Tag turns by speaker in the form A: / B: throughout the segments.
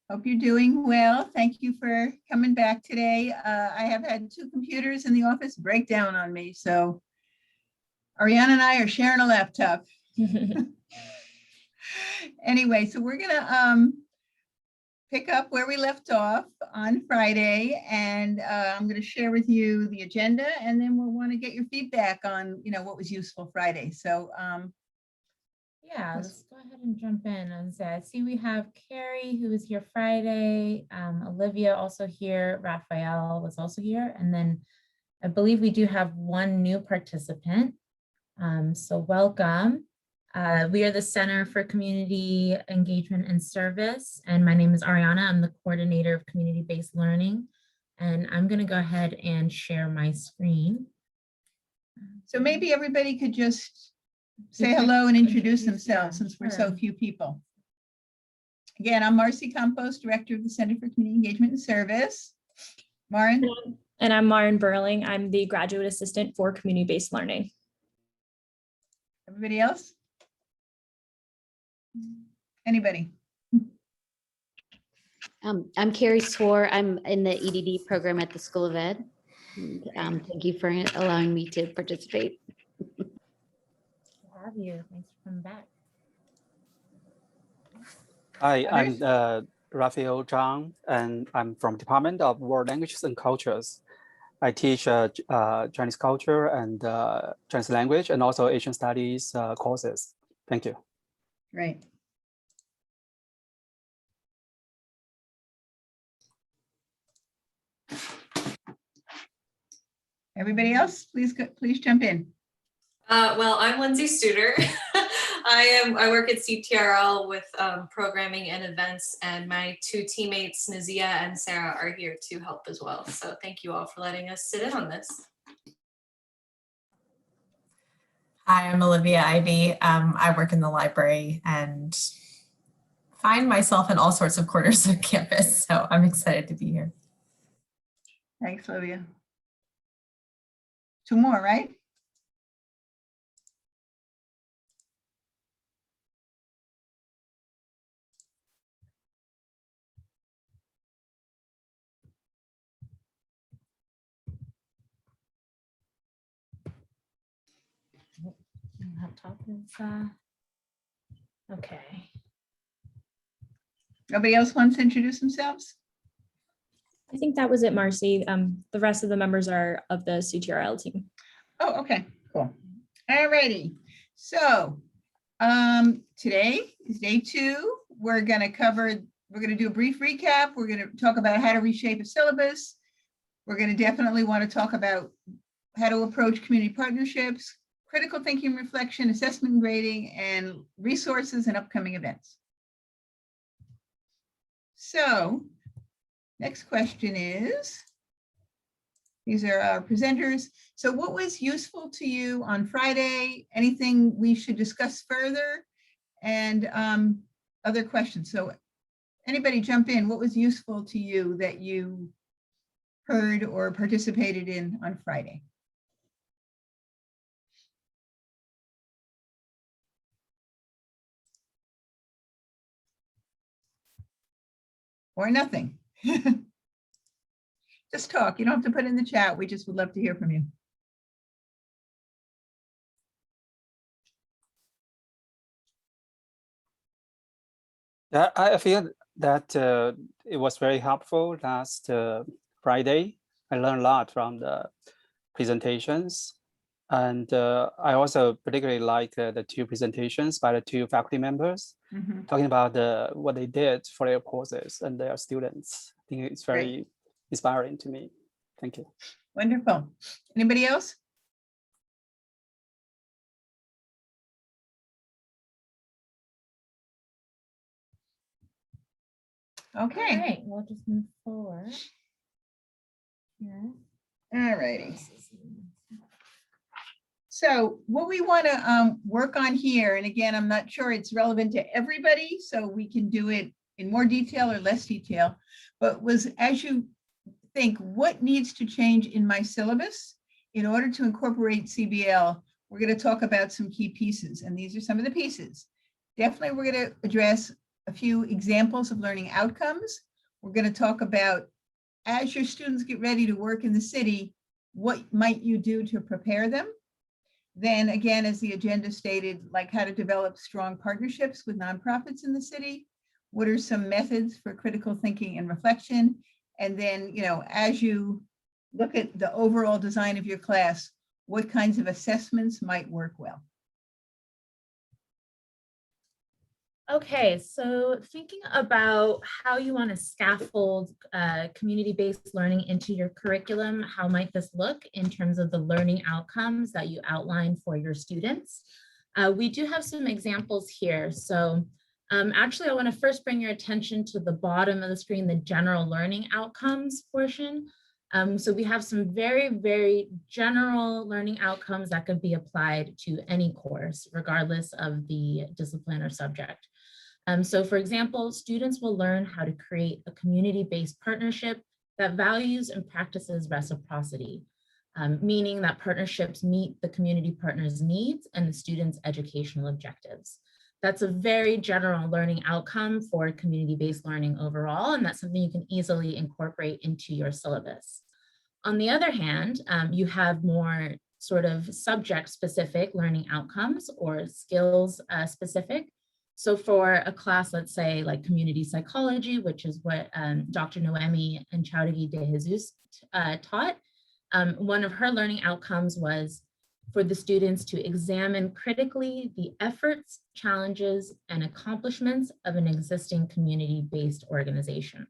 A: Hope you're doing well. Thank you for coming back today. I have had two computers in the office break down on me, so Ariana and I are sharing a laptop. Anyway, so we're gonna pick up where we left off on Friday, and I'm going to share with you the agenda, and then we'll want to get your feedback on, what was useful Friday. So
B: yeah, let's go ahead and jump in. I see we have Carrie, who was here Friday, Olivia also here, Raphael was also here, and then I believe we do have one new participant. So welcome. We are the Center for Community Engagement and Service, and my name is Ariana. I'm the coordinator of community-based learning, and I'm going to go ahead and share my screen.
A: So maybe everybody could just say hello and introduce themselves, since we're so few people. Again, I'm Marcy Campos, Director of the Center for Community Engagement and Service. Maren?
C: And I'm Maren Burling. I'm the Graduate Assistant for Community-Based Learning.
A: Everybody else? Anybody?
D: I'm Carrie Swore. I'm in the EDD program at the School of Ed. And, thank you for allowing me to participate.
B: Have you? Thanks for coming back.
E: Hi, I'm Raphael Zhang, and I'm from Department of World Languages and Cultures. I teach Chinese culture and Chinese language and also Asian studies courses. Thank you.
A: Great. Everybody else, please jump in.
F: Well, I'm Lindsay Studer. I work at CTRL with programming and events, and my two teammates, Nazia and Sarah, are here to help as well. So thank you all for letting us sit in on this.
G: Hi, I'm Olivia Ivy. I work in the library and find myself in all sorts of corners of campus, so I'm excited to be here.
A: Thanks, Olivia. Two more, right?
B: Laptop is okay.
A: Nobody else wants to introduce themselves?
C: I think that was it, Marcy. The rest of the members are of the CTRL team.
A: Oh, okay, cool. All righty. So today is day 2. We're going to do a brief recap. We're going to talk about how to reshape a syllabus. We're going to definitely want to talk about how to approach community partnerships, critical thinking, reflection, assessment and grading, and resources and upcoming events. So next question is, these are our presenters. So what was useful to you on Friday? Anything we should discuss further? And other questions. So anybody jump in. What was useful to you that you heard or participated in on Friday? Or nothing. Just talk. You don't have to put in the chat. We just would love to hear from you.
E: Yeah, I feel that it was very helpful last Friday. I learned a lot from the presentations. And I also particularly like the two presentations by the two faculty members, talking about what they did for their courses and their students. I think it's very inspiring to me. Thank you.
A: Wonderful. Anybody else? Okay.
B: All right, we'll just move forward. Yeah.
A: All righty. So what we want to work on here, and again, I'm not sure it's relevant to everybody, so we can do it in more detail or less detail, but was as you think, what needs to change in my syllabus in order to incorporate CBL, we're going to talk about some key pieces, and these are some of the pieces. Definitely, we're going to address a few examples of learning outcomes. We're going to talk about, as your students get ready to work in the city, what might you do to prepare them? Then again, as the agenda stated, like how to develop strong partnerships with nonprofits in the city. What are some methods for critical thinking and reflection? And then, as you look at the overall design of your class, what kinds of assessments might work well?
B: Okay, so thinking about how you want to scaffold community-based learning into your curriculum, how might this look in terms of the learning outcomes that you outline for your students? We do have some examples here. So actually, I want to first bring your attention to the bottom of the screen, the general learning outcomes portion. So we have some very, very general learning outcomes that could be applied to any course, regardless of the discipline or subject. So for example, students will learn how to create a community-based partnership that values and practices reciprocity, meaning that partnerships meet the community partners' needs and the students' educational objectives. That's a very general learning outcome for community-based learning overall, and that's something you can easily incorporate into your syllabus. On the other hand, you have more sort of subject-specific learning outcomes or skills-specific. So for a class, let's say like community psychology, which is what Dr. Noemi and Chowdhury de Jesus taught, one of her learning outcomes was for the students to examine critically the efforts, challenges, and accomplishments of an existing community-based organization.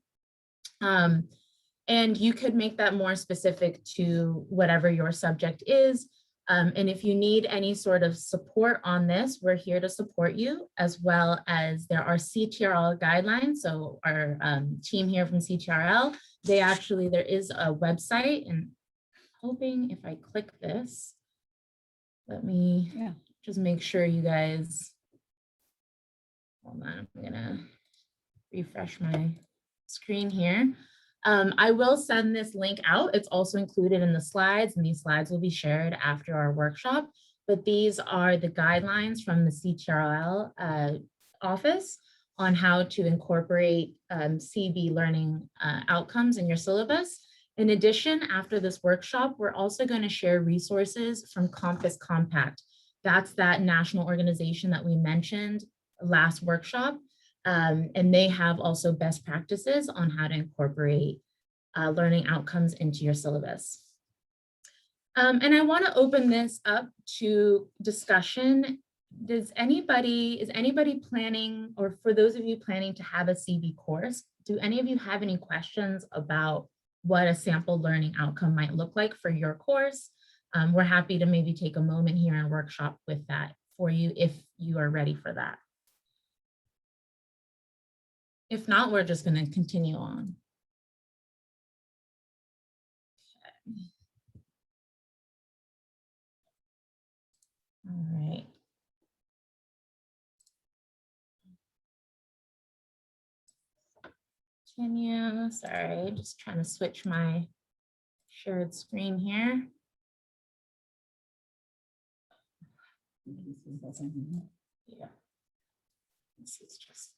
B: And you could make that more specific to whatever your subject is. And if you need any sort of support on this, we're here to support you, as well as there are CTRL guidelines. So our team here from CTRL, there is a website, and hoping if I click this, let me just make sure you guys, hold on, I'm gonna refresh my screen here. I will send this link out. It's also included in the slides, and these slides will be shared after our workshop. But these are the guidelines from the CTRL office on how to incorporate CB learning outcomes in your syllabus. In addition, after this workshop, we're also going to share resources from Compass Compact. That's that national organization that we mentioned last workshop. And they have also best practices on how to incorporate learning outcomes into your syllabus. And I want to open this up to discussion. Is anybody planning, or for those of you planning to have a CB course, do any of you have any questions about what a sample learning outcome might look like for your course? We're happy to maybe take a moment here and workshop with that for you if you are ready for that. If not, we're just going to continue on. Okay. All right. Continue. Sorry, just trying to switch my shared screen here. Yeah. This is just.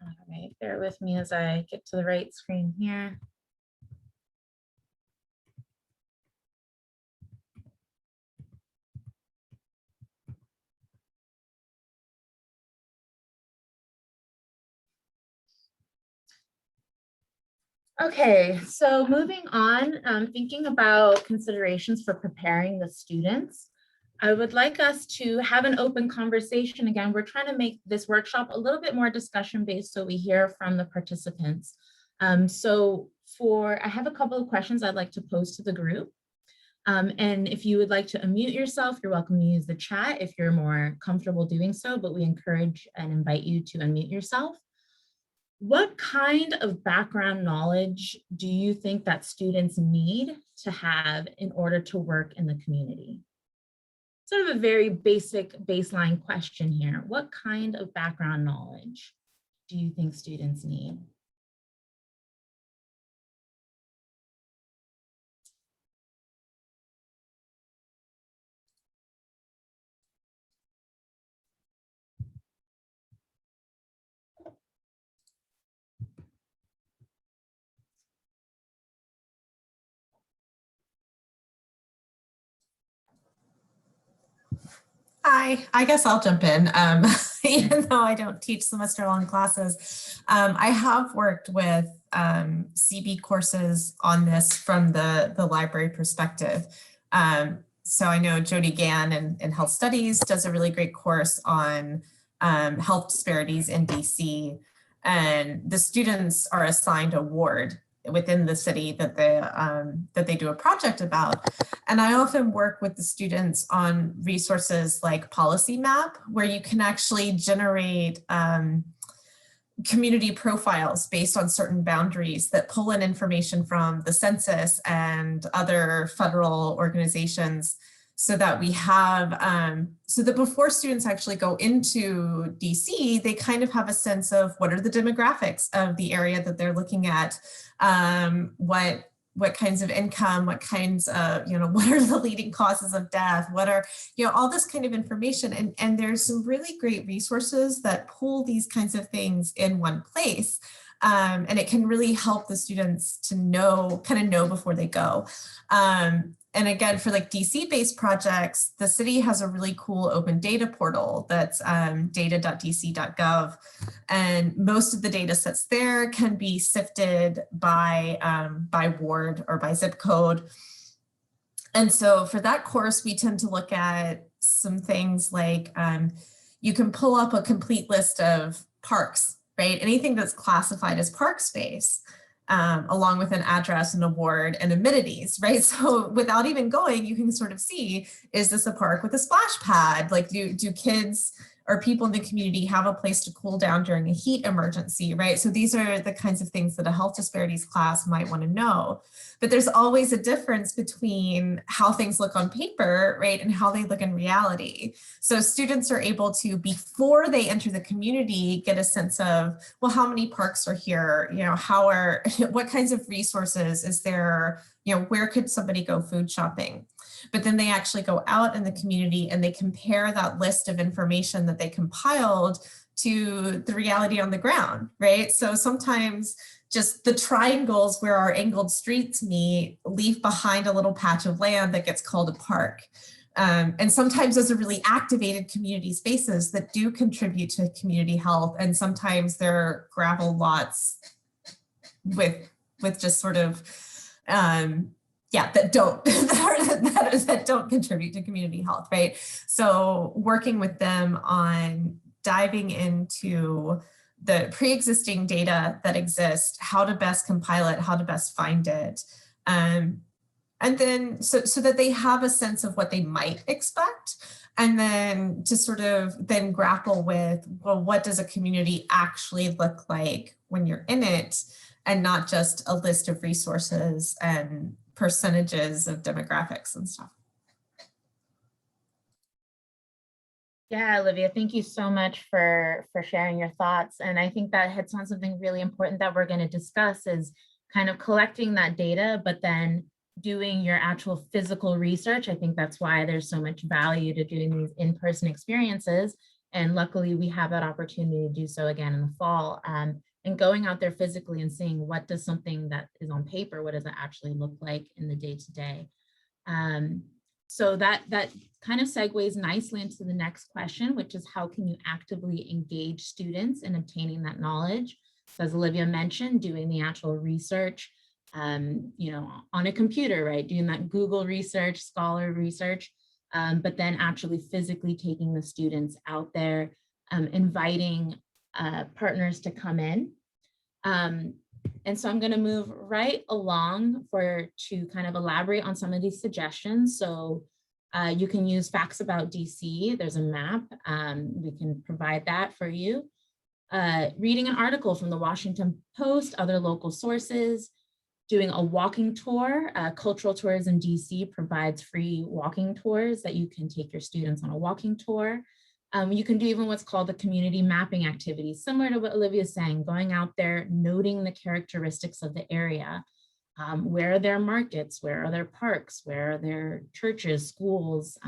B: All right, bear with me as I get to the right screen here. Okay, so moving on, thinking about considerations for preparing the students. I would like us to have an open conversation. Again, we're trying to make this workshop a little bit more discussion based so we hear from the participants. I have a couple of questions I'd like to pose to the group. And if you would like to unmute yourself, you're welcome to use the chat if you're more comfortable doing so, but we encourage and invite you to unmute yourself. What kind of background knowledge do you think that students need to have in order to work in the community? Sort of a very basic baseline question here. What kind of background knowledge do you think students need?
G: Hi, I guess I'll jump in. Even though I don't teach semester-long classes, I have worked with CB courses on this from the library perspective. So I know Jody Gann in Health Studies does a really great course on health disparities in DC, and the students are assigned a ward within the city that they do a project about. And I often work with the students on resources like Policy Map, where you can actually generate community profiles based on certain boundaries that pull in information from the census and other federal organizations, so that we have, so that before students actually go into DC, they kind of have a sense of what are the demographics of the area that they're looking at, what kinds of income, what kinds of, what are the leading causes of death, what are, all this kind of information. And there's some really great resources that pull these kinds of things in one place. And it can really help the students to know before they go. And again, for like DC-based projects, the city has a really cool open data portal that's data.dc.gov. And most of the data sets there can be sifted by ward or by zip code. And so for that course, we tend to look at some things like you can pull up a complete list of parks, right? Anything that's classified as park space. Along with an address and a ward and amenities, right? So without even going, you can sort of see, is this a park with a splash pad? Like do kids or people in the community have a place to cool down during a heat emergency, right? So these are the kinds of things that a health disparities class might want to know. But there's always a difference between how things look on paper, right, and how they look in reality. So students are able to, before they enter the community, get a sense of, well, how many parks are here? What kinds of resources is there? Where could somebody go food shopping? But then they actually go out in the community and they compare that list of information that they compiled to the reality on the ground, right? So sometimes just the triangles where our angled streets meet leave behind a little patch of land that gets called a park. And sometimes those are really activated community spaces that do contribute to community health. And sometimes they're gravel lots with just sort of, that don't contribute to community health, right? So working with them on diving into the pre-existing data that exists, how to best compile it, how to best find it. And then so that they have a sense of what they might expect, and then to sort of then grapple with, well, what does a community actually look like when you're in it, and not just a list of resources and percentages of demographics and stuff.
B: Yeah, Olivia, thank you so much for sharing your thoughts. And I think that hits on something really important that we're going to discuss, is kind of collecting that data, but then doing your actual physical research. I think that's why there's so much value to doing these in-person experiences. And luckily we have that opportunity to do so again in the fall, and going out there physically and seeing, what does something that is on paper, what does it actually look like in the day-to-day? So that kind of segues nicely into the next question, which is, how can you actively engage students in obtaining that knowledge? So as Olivia mentioned, doing the actual research, on a computer, right? Doing that Google research, Scholar research, but then actually physically taking the students out there, inviting partners to come in. And so I'm going to move right along to kind of elaborate on some of these suggestions. So you can use Facts About DC. There's a map. We can provide that for you. Reading an article from the Washington Post, other local sources, doing a walking tour. Cultural Tourism DC provides free walking tours that you can take your students on a walking tour. You can do even what's called the community mapping activity, similar to what Olivia is saying, going out there, noting the characteristics of the area. Where are their markets? Where are their parks? Where are their churches, schools,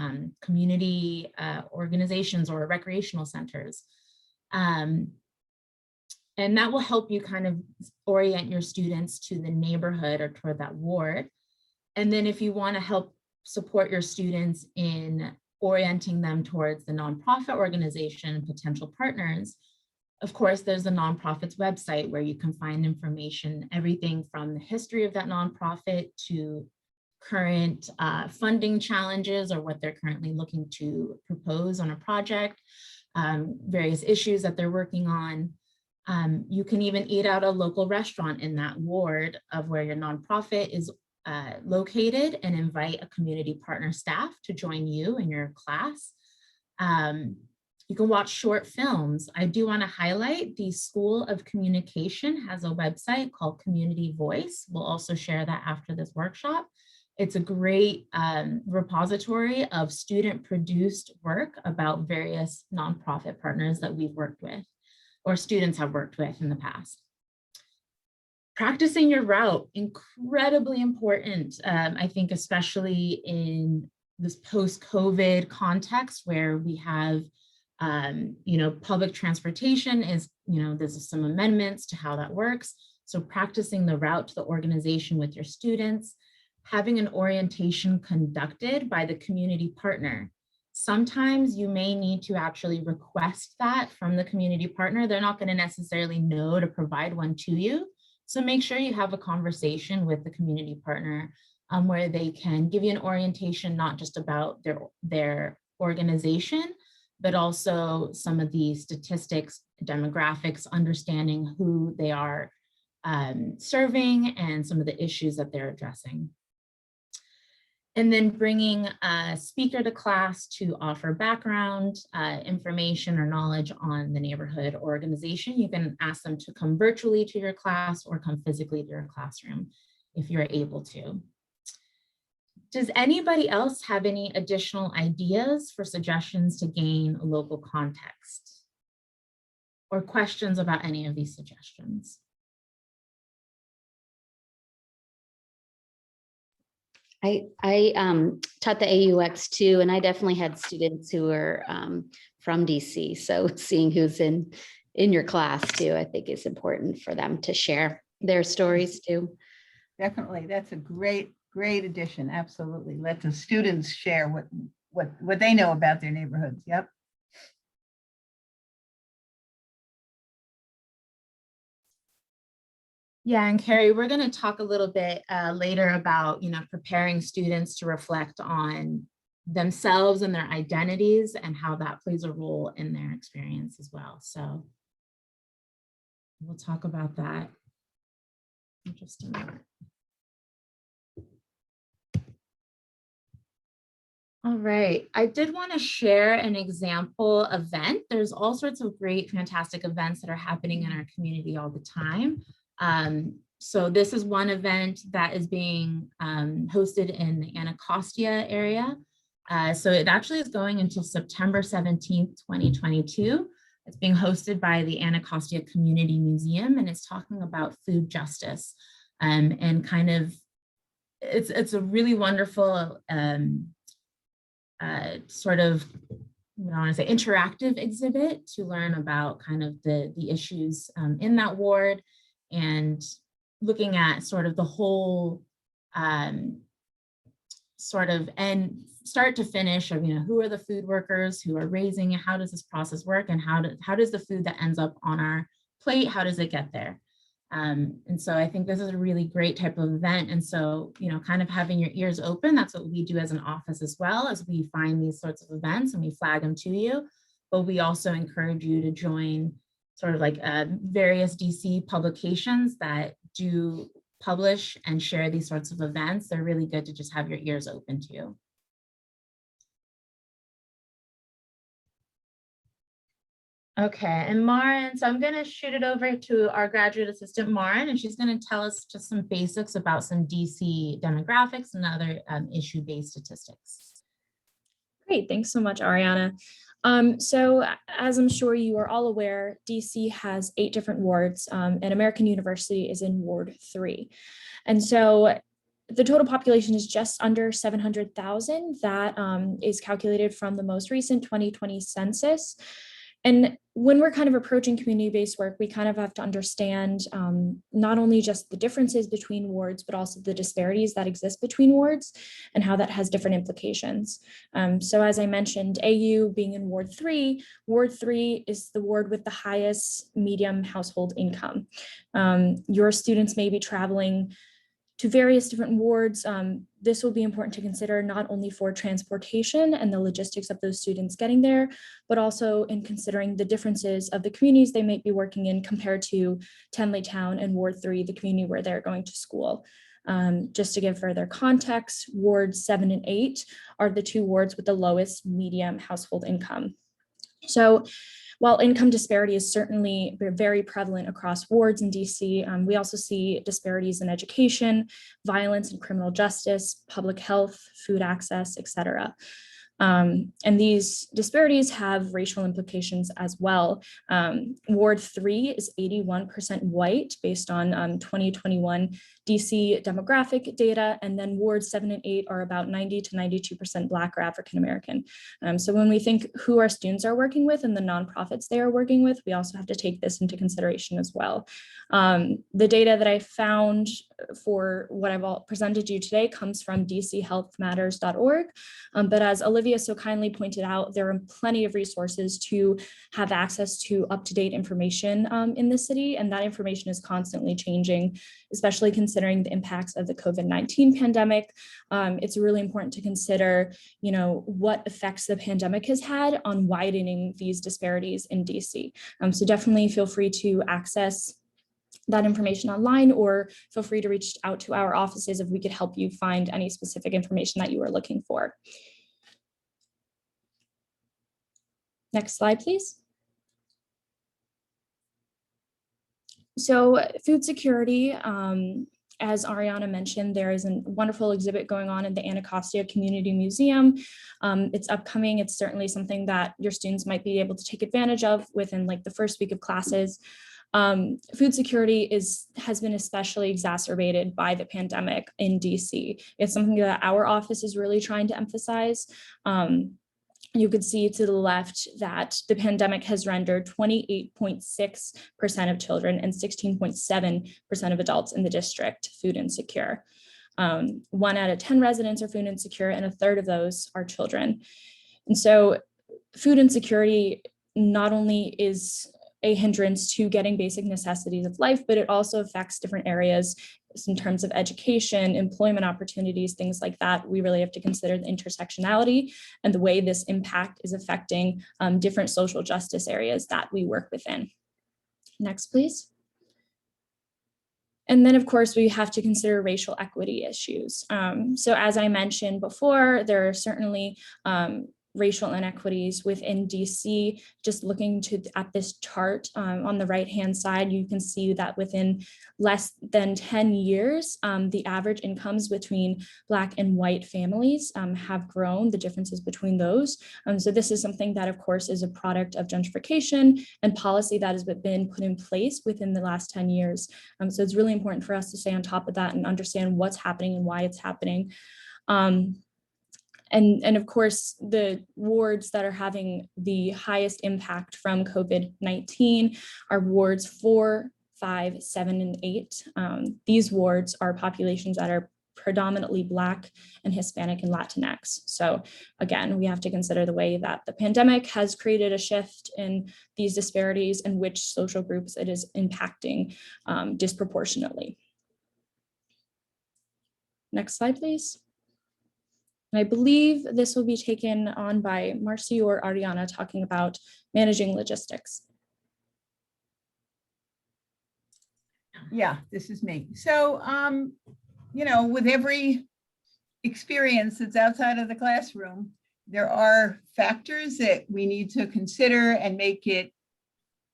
B: community organizations, or recreational centers? And that will help you kind of orient your students to the neighborhood or toward that ward. And then if you want to help support your students in orienting them towards the nonprofit organization and potential partners, of course, there's the nonprofit's website where you can find information, everything from the history of that nonprofit to current funding challenges or what they're currently looking to propose on a project, various issues that they're working on. You can even eat out a local restaurant in that ward of where your nonprofit is located and invite a community partner staff to join you in your class. You can watch short films. I do want to highlight the School of Communication has a website called Community Voice. We'll also share that after this workshop. It's a great repository of student-produced work about various nonprofit partners that we've worked with or students have worked with in the past. Practicing your route, incredibly important, I think, especially in this post-COVID context where we have public transportation is, there's some amendments to how that works. So practicing the route to the organization with your students, having an orientation conducted by the community partner. Sometimes you may need to actually request that from the community partner. They're not going to necessarily know to provide one to you. So make sure you have a conversation with the community partner where they can give you an orientation, not just about their organization, but also some of the statistics, demographics, understanding who they are serving and some of the issues that they're addressing. And then bringing a speaker to class to offer background information or knowledge on the neighborhood organization. You can ask them to come virtually to your class or come physically to your classroom if you're able to. Does anybody else have any additional ideas for suggestions to gain local context or questions about any of these suggestions?
D: I taught the AUX too, and I definitely had students who were from DC. So seeing who's in your class too, I think is important for them to share their stories too.
A: Definitely, that's a great addition. Absolutely. Let the students share what they know about their neighborhoods. Yep.
B: Yeah, and Carrie, we're going to talk a little bit later about, preparing students to reflect on themselves and their identities and how that plays a role in their experience as well. So we'll talk about that in just a minute. All right, I did want to share an example event. There's all sorts of great, fantastic events that are happening in our community all the time. So this is one event that is being hosted in the Anacostia area. So it actually is going until September 17th, 2022. It's being hosted by the Anacostia Community Museum, and it's talking about food justice and kind of, it's a really wonderful sort of, I want to say, interactive exhibit to learn about kind of the issues in that ward and looking at sort of the whole sort of and start to finish of, who are the food workers who are raising, how does this process work, and how does the food that ends up on our plate, how does it get there? And so I think this is a really great type of event. And so, kind of having your ears open, that's what we do as an office as well, as we find these sorts of events and we flag them to you. But we also encourage you to join sort of like various DC publications that do publish and share these sorts of events. They're really good to just have your ears open to. Okay, and Maren, so I'm going to shoot it over to our graduate assistant, Maren, and she's going to tell us just some basics about some DC demographics and other issue-based statistics.
C: Great, thanks so much, Ariana. So as I'm sure you are all aware, DC has 8 different wards, and American University is in Ward 3. And so the total population is just under 700,000. That is calculated from the most recent 2020 census. And when we're kind of approaching community-based work, we kind of have to understand not only just the differences between wards, but also the disparities that exist between wards and how that has different implications. So as I mentioned, AU being in Ward 3 is the ward with the highest medium household income. Your students may be traveling to various different wards. This will be important to consider not only for transportation and the logistics of those students getting there, but also in considering the differences of the communities they might be working in compared to Tenley Town and Ward 3, the community where they're going to school. Just to give further context, Wards 7 and 8 are the two wards with the lowest medium household income. So while income disparity is certainly very prevalent across wards in DC, we also see disparities in education, violence and criminal justice, public health, food access, et cetera. And these disparities have racial implications as well. Ward 3 is 81% white based on 2021 DC demographic data, and then Wards 7 and 8 are about 90 to 92% Black or African American. So when we think who our students are working with and the nonprofits they are working with, we also have to take this into consideration as well. The data that I found for what I've all presented you today comes from dchealthmatters.org, but as Olivia so kindly pointed out, there are plenty of resources to have access to up-to-date information in the city, and that information is constantly changing, especially considering the impacts of the COVID-19 pandemic. It's really important to consider, what effects the pandemic has had on widening these disparities in DC. So definitely feel free to access that information online, or feel free to reach out to our offices if we could help you find any specific information that you are looking for. Next slide, please. So food security, as Ariana mentioned, there is a wonderful exhibit going on in the Anacostia Community Museum. It's upcoming. It's certainly something that your students might be able to take advantage of within like the first week of classes. Food security has been especially exacerbated by the pandemic in DC. It's something that our office is really trying to emphasize. You could see to the left that the pandemic has rendered 28.6% of children and 16.7% of adults in the district food insecure. 1 out of 10 residents are food insecure, and a third of those are children. And so food insecurity not only is a hindrance to getting basic necessities of life, but it also affects different areas in terms of education, employment opportunities, things like that. We really have to consider the intersectionality and the way this impact is affecting different social justice areas that we work within. Next, please. And then, of course, we have to consider racial equity issues. So as I mentioned before, there are certainly racial inequities within DC. Just looking at this chart on the right-hand side, you can see that within less than 10 years, the average incomes between Black and white families have grown, the differences between those. So this is something that, of course, is a product of gentrification and policy that has been put in place within the last 10 years. So it's really important for us to stay on top of that and understand what's happening and why it's happening. And of course, the wards that are having the highest impact from COVID-19 are wards 4, 5, 7, and 8. These wards are populations that are predominantly Black and Hispanic and Latinx. So again, we have to consider the way that the pandemic has created a shift in these disparities and which social groups it is impacting disproportionately. Next slide, please. And I believe this will be taken on by Marcy or Ariana talking about managing logistics.
A: Yeah, this is me. So, with every experience that's outside of the classroom, there are factors that we need to consider and make it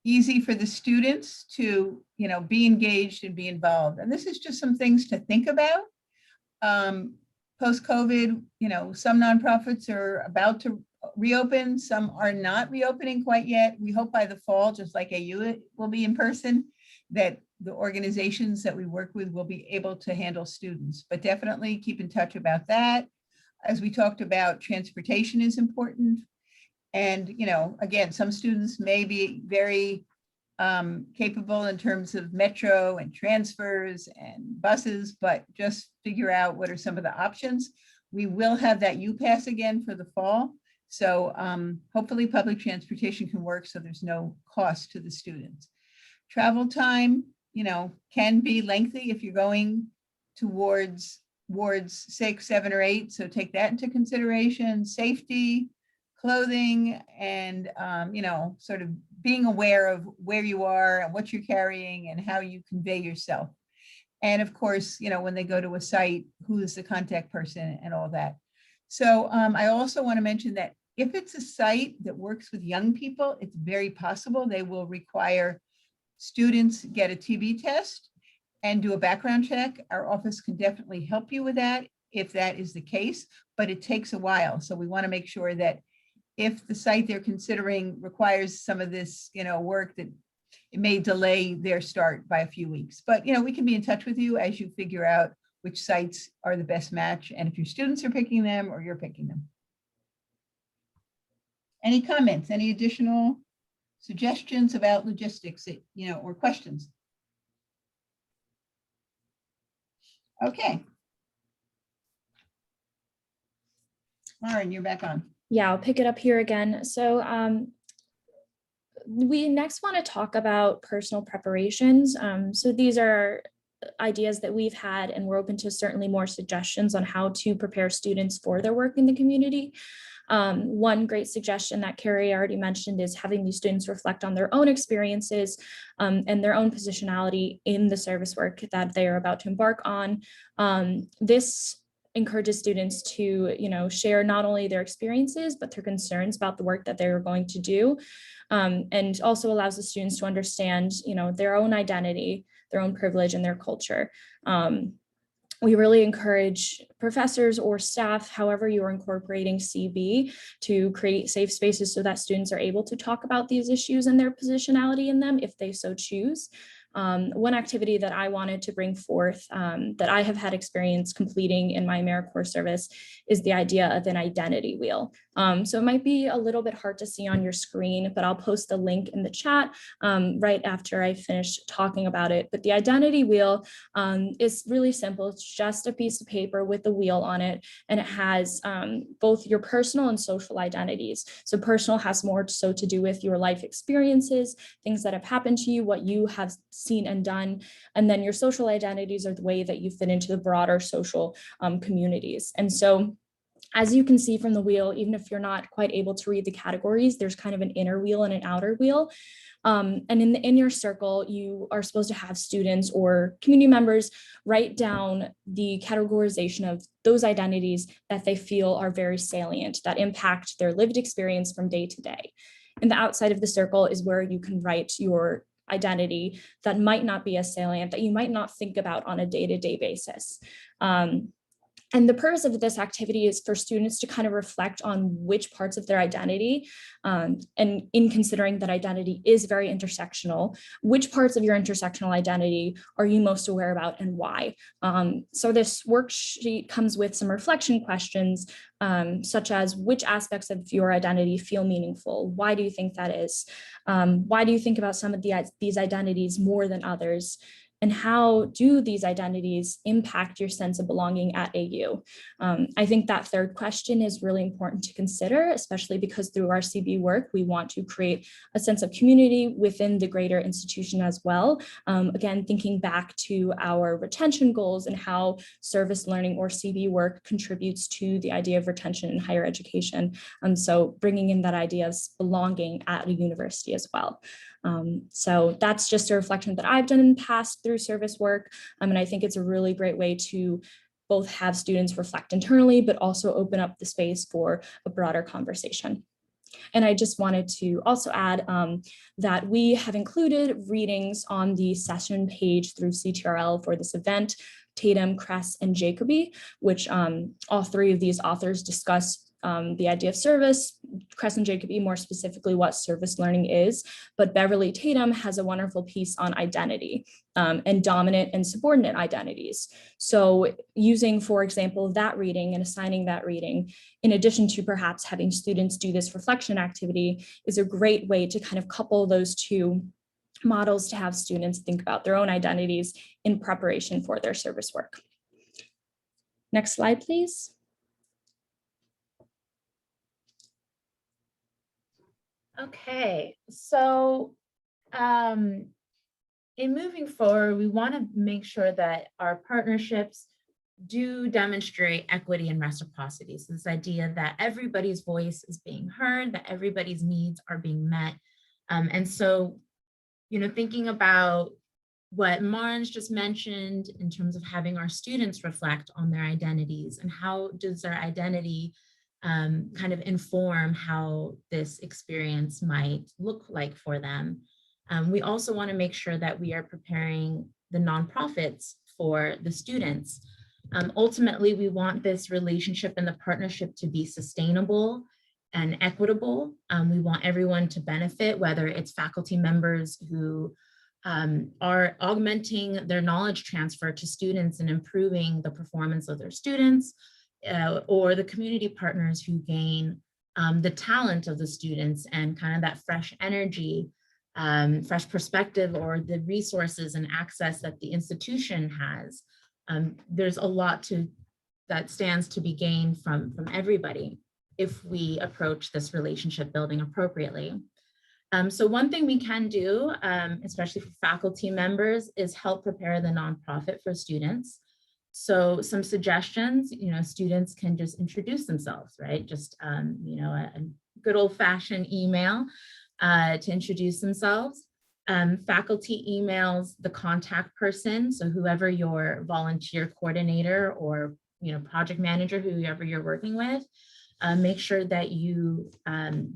A: easy for the students to, be engaged and be involved. And this is just some things to think about. Post-COVID, some nonprofits are about to reopen, some are not reopening quite yet. We hope by the fall, just like AU will be in person, that the organizations that we work with will be able to handle students, but definitely keep in touch about that. As we talked about, transportation is important. And, again, some students may be very capable in terms of metro and transfers and buses, but just figure out what are some of the options. We will have that UPass again for the fall. So hopefully public transportation can work so there's no cost to the students. Travel time, can be lengthy if you're going towards wards 6, 7, or 8. So take that into consideration. Safety, clothing, and sort of being aware of where you are and what you're carrying and how you convey yourself. And of course, when they go to a site, who is the contact person and all that. So I also want to mention that if it's a site that works with young people, it's very possible they will require students get a TB test and do a background check. Our office can definitely help you with that if that is the case, but it takes a while. So we want to make sure that if the site they're considering requires some of this, work, that it may delay their start by a few weeks. But, we can be in touch with you as you figure out which sites are the best match, and if your students are picking them or you're picking them. Any comments, any additional suggestions about logistics, or questions? Okay. Lauren, you're back on.
C: Yeah, I'll pick it up here again. So we next want to talk about personal preparations. So these are ideas that we've had, and we're open to certainly more suggestions on how to prepare students for their work in the community. One great suggestion that Carrie already mentioned is having these students reflect on their own experiences and their own positionality in the service work that they are about to embark on. This encourages students to, share not only their experiences, but their concerns about the work that they're going to do, and also allows the students to understand, their own identity, their own privilege, and their culture. We really encourage professors or staff, however you are incorporating CB, to create safe spaces so that students are able to talk about these issues and their positionality in them if they so choose. One activity that I wanted to bring forth that I have had experience completing in my AmeriCorps service is the idea of an identity wheel. So it might be a little bit hard to see on your screen, but I'll post the link in the chat right after I finish talking about it. But the identity wheel is really simple. It's just a piece of paper with a wheel on it, and it has both your personal and social identities. So personal has more so to do with your life experiences, things that have happened to you, what you have seen and done. And then your social identities are the way that you fit into the broader social communities. And so as you can see from the wheel, even if you're not quite able to read the categories, there's kind of an inner wheel and an outer wheel. And in your circle, you are supposed to have students or community members write down the categorization of those identities that they feel are very salient, that impact their lived experience from day to day. And the outside of the circle is where you can write your identity that might not be as salient, that you might not think about on a day-to-day basis. And the purpose of this activity is for students to kind of reflect on which parts of their identity, and in considering that identity is very intersectional, which parts of your intersectional identity are you most aware about and why? So this worksheet comes with some reflection questions, such as which aspects of your identity feel meaningful? Why do you think that is? Why do you think about some of these identities more than others? And how do these identities impact your sense of belonging at AU? I think that third question is really important to consider, especially because through our CB work, we want to create a sense of community within the greater institution as well. Again, thinking back to our retention goals and how service learning or CB work contributes to the idea of retention in higher education. So bringing in that idea of belonging at a university as well. So that's just a reflection that I've done in the past through service work. And I think it's a really great way to both have students reflect internally, but also open up the space for a broader conversation. And I just wanted to also add that we have included readings on the session page through CTRL for this event, Tatum, Kress, and Jacoby, which all three of these authors discuss the idea of service. Cress and Jacoby more specifically what service learning is, but Beverly Tatum has a wonderful piece on identity and dominant and subordinate identities. So using, for example, that reading and assigning that reading, in addition to perhaps having students do this reflection activity, is a great way to kind of couple those two models to have students think about their own identities in preparation for their service work. Next slide, please.
B: Okay, so in moving forward, we want to make sure that our partnerships do demonstrate equity and reciprocity. So this idea that everybody's voice is being heard, that everybody's needs are being met. And so, you know, thinking about what Marin's just mentioned in terms of having our students reflect on their identities and how does their identity kind of inform how this experience might look like for them. We also want to make sure that we are preparing the nonprofits for the students. Ultimately, we want this relationship and the partnership to be sustainable and equitable. We want everyone to benefit, whether it's faculty members who are augmenting their knowledge transfer to students and improving the performance of their students, or the community partners who gain the talent of the students and kind of that fresh energy, fresh perspective, or the resources and access that the institution has. There's a lot that stands to be gained from everybody if we approach this relationship building appropriately. So one thing we can do, especially for faculty members, is help prepare the nonprofit for students. So some suggestions, you know, students can just introduce themselves, right? Just, you know, a good old fashioned email to introduce themselves. Faculty emails the contact person. So whoever your volunteer coordinator or, you know, project manager, whoever you're working with, make sure that you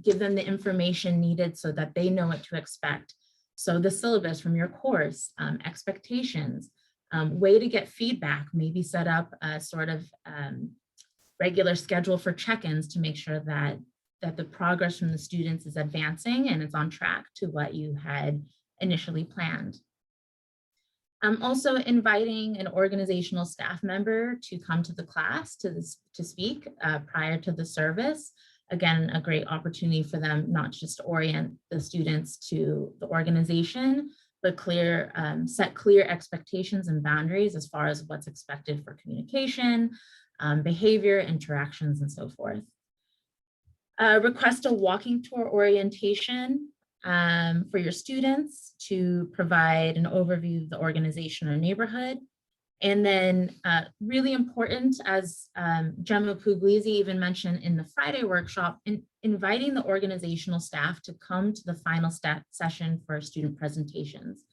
B: give them the information needed so that they know what to expect. So the syllabus from your course, expectations, way to get feedback, maybe set up a sort of regular schedule for check-ins to make sure that the progress from the students is advancing and it's on track to what you had initially planned. Also inviting an organizational staff member to come to the class to speak prior to the service. Again, a great opportunity for them not just to orient the students to the organization, but set clear expectations and boundaries as far as what's expected for communication, behavior, interactions, and so forth. Request a walking tour orientation for your students to provide an overview of the organization or neighborhood. And then really important, as Gemma Puglisi even mentioned in the Friday workshop, inviting the organizational staff to come to the final session for student presentations.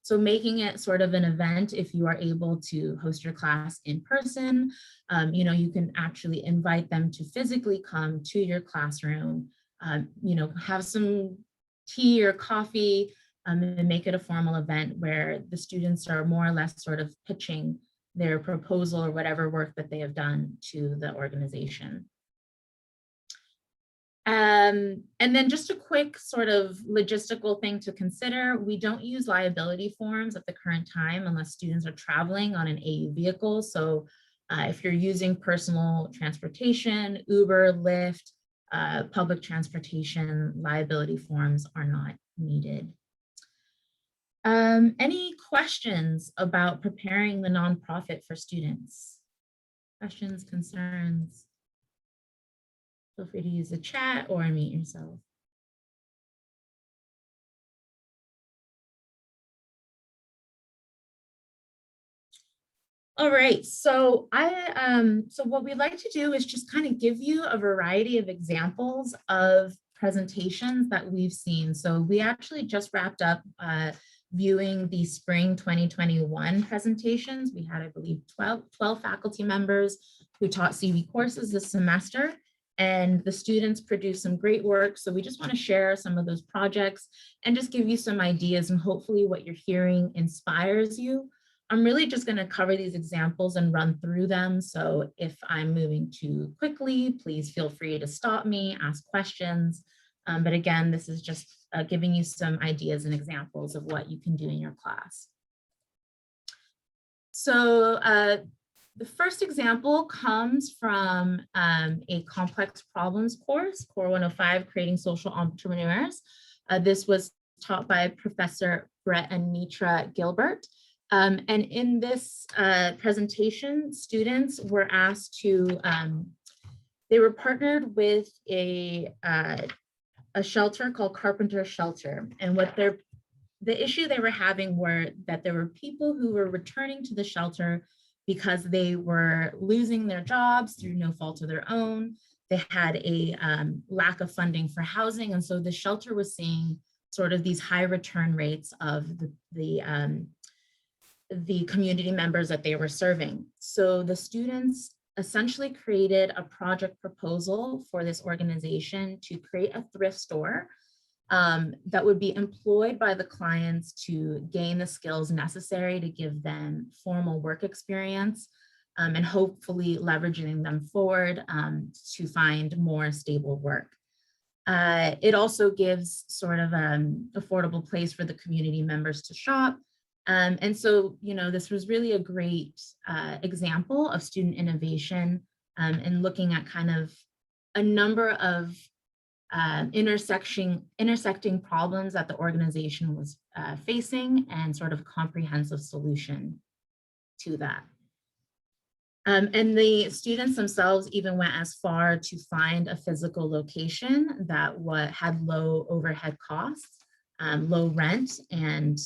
B: So making it sort of an event, if you are able to host your class in person, you know, you can actually invite them to physically come to your classroom, you know, have some tea or coffee, and make it a formal event where the students are more or less sort of pitching their proposal or whatever work that they have done to the organization. And then just a quick sort of logistical thing to consider. We don't use liability forms at the current time unless students are traveling on an AU vehicle. So if you're using personal transportation, Uber, Lyft, public transportation, liability forms are not needed. Any questions about preparing the nonprofit for students? Questions, concerns? Feel free to use the chat or unmute yourself. All right, so so what we'd like to do is just kind of give you a variety of examples of presentations that we've seen. So we actually just wrapped up viewing the spring 2021 presentations. We had, I believe, 12 faculty members who taught CB courses this semester, and the students produced some great work. So we just want to share some of those projects and just give you some ideas, and hopefully what you're hearing inspires you I'm really just going to cover these examples and run through them. So if I'm moving too quickly, please feel free to stop me, ask questions. But again, this is just giving you some ideas and examples of what you can do in your class. So the first example comes from a complex problems course, Core 105, Creating Social Entrepreneurs. This was taught by Professor Brett and Mitra Gilbert. And in this presentation, students were asked to, they were partnered with a shelter called Carpenter Shelter. And what the issue they were having were that there were people who were returning to the shelter because they were losing their jobs through no fault of their own. They had a lack of funding for housing. And so the shelter was seeing sort of these high return rates of the community members that they were serving. So the students essentially created a project proposal for this organization to create a thrift store that would be employed by the clients to gain the skills necessary to give them formal work experience and hopefully leveraging them forward to find more stable work. It also gives sort of an affordable place for the community members to shop. And so, you know, this was really a great example of student innovation and looking at kind of a number of intersecting problems that the organization was facing and sort of comprehensive solution to that. And the students themselves even went as far to find a physical location that had low overhead costs, low rent, and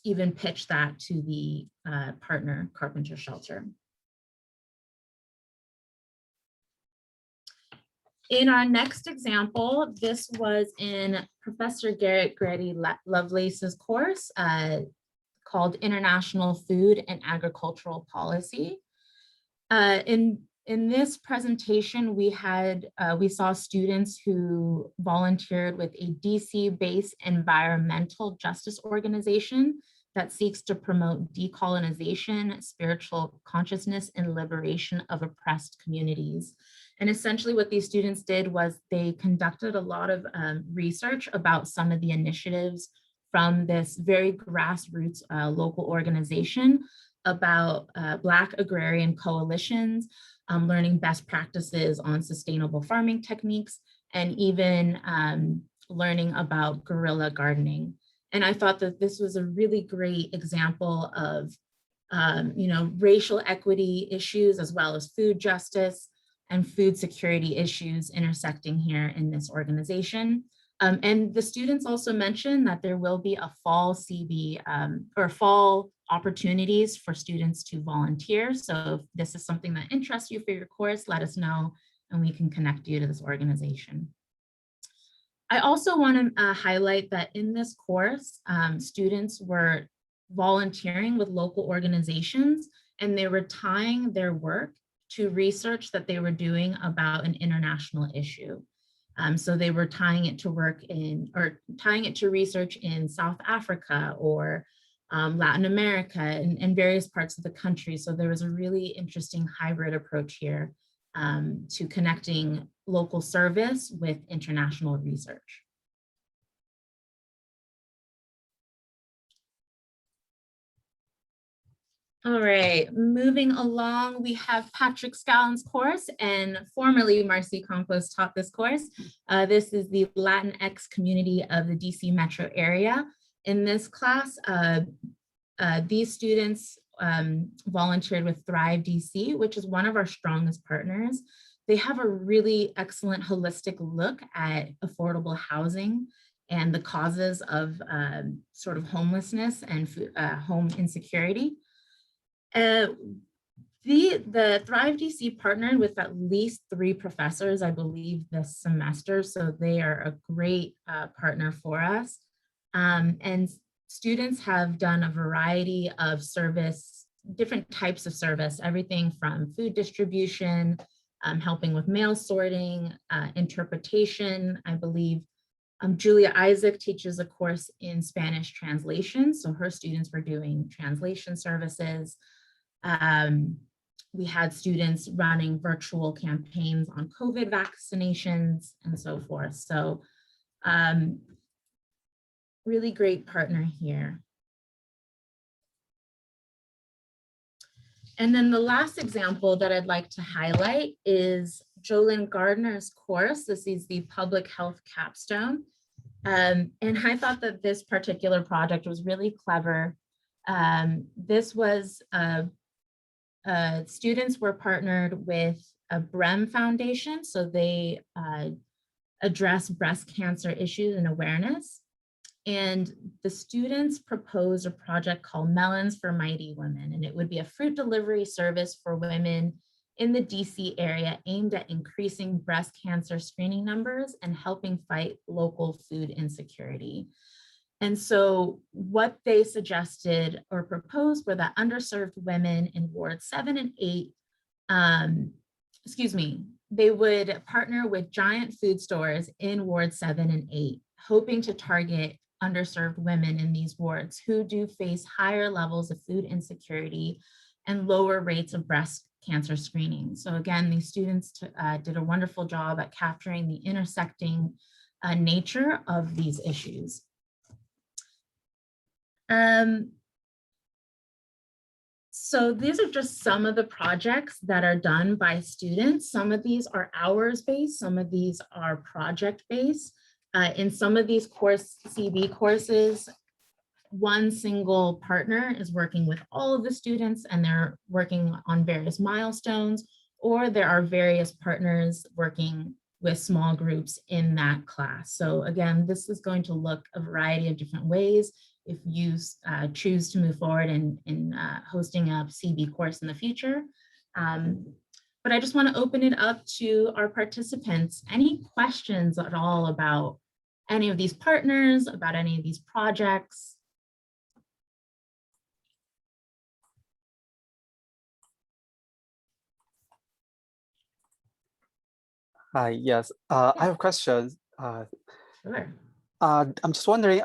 B: even pitch that to the partner Carpenter Shelter. In our next example, this was in Professor Garrett Grady Lovelace's course called International Food and Agricultural Policy. In this presentation, we saw students who volunteered with a DC-based environmental justice organization that seeks to promote decolonization, spiritual consciousness, and liberation of oppressed communities. And essentially what these students did was they conducted a lot of research about some of the initiatives from this very grassroots local organization about Black agrarian coalitions, learning best practices on sustainable farming techniques, and even learning about guerrilla gardening. And I thought that this was a really great example of racial equity issues, as well as food justice and food security issues intersecting here in this organization. And the students also mentioned that there will be a fall CB or fall opportunities for students to volunteer. So if this is something that interests you for your course, let us know and we can connect you to this organization. I also want to highlight that in this course, students were volunteering with local organizations and they were tying their work to research that they were doing about an international issue. So they were tying it to research in South Africa or Latin America and various parts of the country. So there was a really interesting hybrid approach here to connecting local service with international research. All right, moving along, we have Patrick Scallon's course, and formerly Marcy Campos taught this course. This is the Latinx community of the DC metro area. In this class, these students volunteered with Thrive DC, which is one of our strongest partners. They have a really excellent holistic look at affordable housing and the causes of sort of homelessness and home insecurity. The Thrive DC partnered with at least 3 professors, I believe, this semester. So they are a great partner for us. And students have done a variety of service, different types of service, everything from food distribution, helping with mail sorting, interpretation. I believe Julia Isaac teaches a course in Spanish translation, so her students were doing translation services. We had students running virtual campaigns on COVID vaccinations and so forth. So really great partner here. And then the last example that I'd like to highlight is Jolynn Gardner's course. This is the public health capstone. And I thought that this particular project was really clever. This was students were partnered with a BREM Foundation, so they address breast cancer issues and awareness. And the students proposed a project called Melons for Mighty Women, and it would be a fruit delivery service for women in the DC area aimed at increasing breast cancer screening numbers and helping fight local food insecurity. And so what they suggested or proposed were that underserved women in Ward 7 and 8, they would partner with giant food stores in Ward 7 and 8, hoping to target underserved women in these wards who do face higher levels of food insecurity and lower rates of breast cancer screening. So again, these students did a wonderful job at capturing the intersecting nature of these issues. So these are just some of the projects that are done by students. Some of these are hours-based, some of these are project-based. In some of these CB courses, one single partner is working with all of the students and they're working on various milestones, or there are various partners working with small groups in that class. So again, this is going to look a variety of different ways if you choose to move forward in hosting a CB course in the future. But I just want to open it up to our participants. Any questions at all about any of these partners, about any of these projects?
E: Yes, I have a question.
B: Sure.
E: I'm just wondering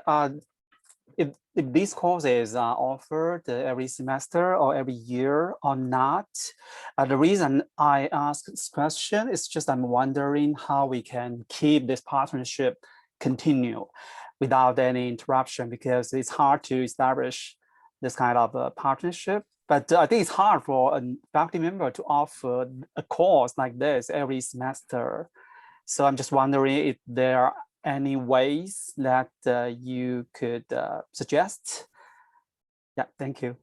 E: if these courses are offered every semester or every year or not. The reason I ask this question is just I'm wondering how we can keep this partnership continue without any interruption, because it's hard to establish this kind of a partnership. But I think it's hard for a faculty member to offer a course like this every semester. So I'm just wondering if there are any ways that you could suggest. Yeah, thank you.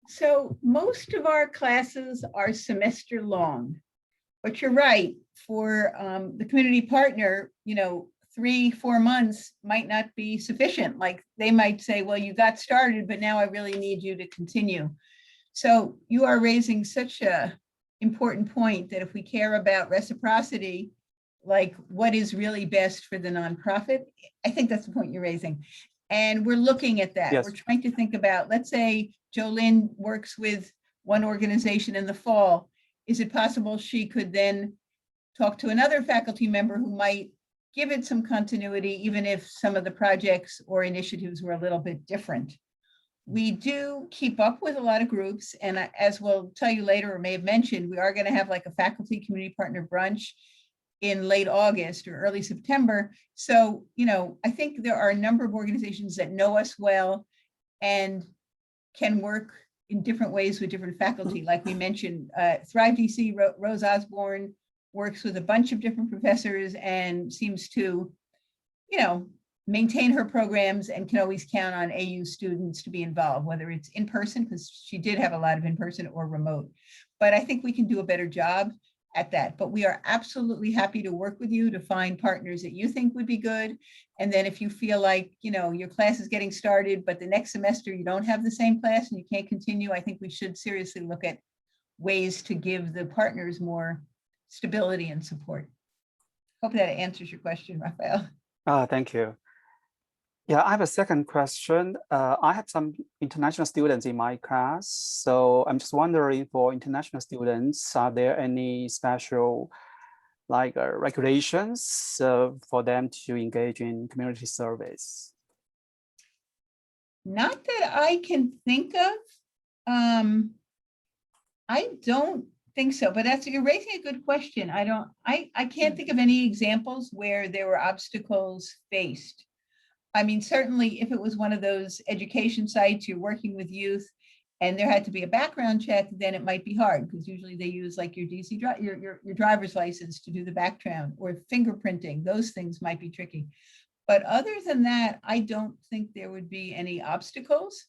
A: So most of our classes are semester long, but you're right, for the community partner, 3-4 months might not be sufficient. Like they might say, well, you got started, but now I really need you to continue. So you are raising such a important point that if we care about reciprocity, like what is really best for the nonprofit, I think that's the point you're raising. And we're looking at that.
E: Yes.
A: We're trying to think about, let's say Jolynn works with one organization in the fall. Is it possible she could then talk to another faculty member who might give it some continuity, even if some of the projects or initiatives were a little bit different? We do keep up with a lot of groups, and as we'll tell you later or may have mentioned, we are going to have like a faculty community partner brunch in late August or early September. So, I think there are a number of organizations that know us well and can work in different ways with different faculty. Like we mentioned, Thrive DC, Rose Osborne works with a bunch of different professors and seems to, maintain her programs and can always count on AU students to be involved, whether it's in person, because she did have a lot of in person, or remote. But I think we can do a better job at that. But we are absolutely happy to work with you to find partners that you think would be good. And then if you feel like, your class is getting started, but the next semester you don't have the same class and you can't continue, I think we should seriously look at ways to give the partners more stability and support. Hope that answers your question, Raphael.
E: Thank you. Yeah, I have a second question. I have some international students in my class. So I'm just wondering, for international students, are there any special like regulations for them to engage in community service?
A: Not that I can think of. I don't think so, but you're raising a good question. I can't think of any examples where there were obstacles faced. I mean, certainly if it was one of those education sites, you're working with youth and there had to be a background check, then it might be hard because usually they use like your your driver's license to do the background, or fingerprinting. Those things might be tricky. But other than that, I don't think there would be any obstacles.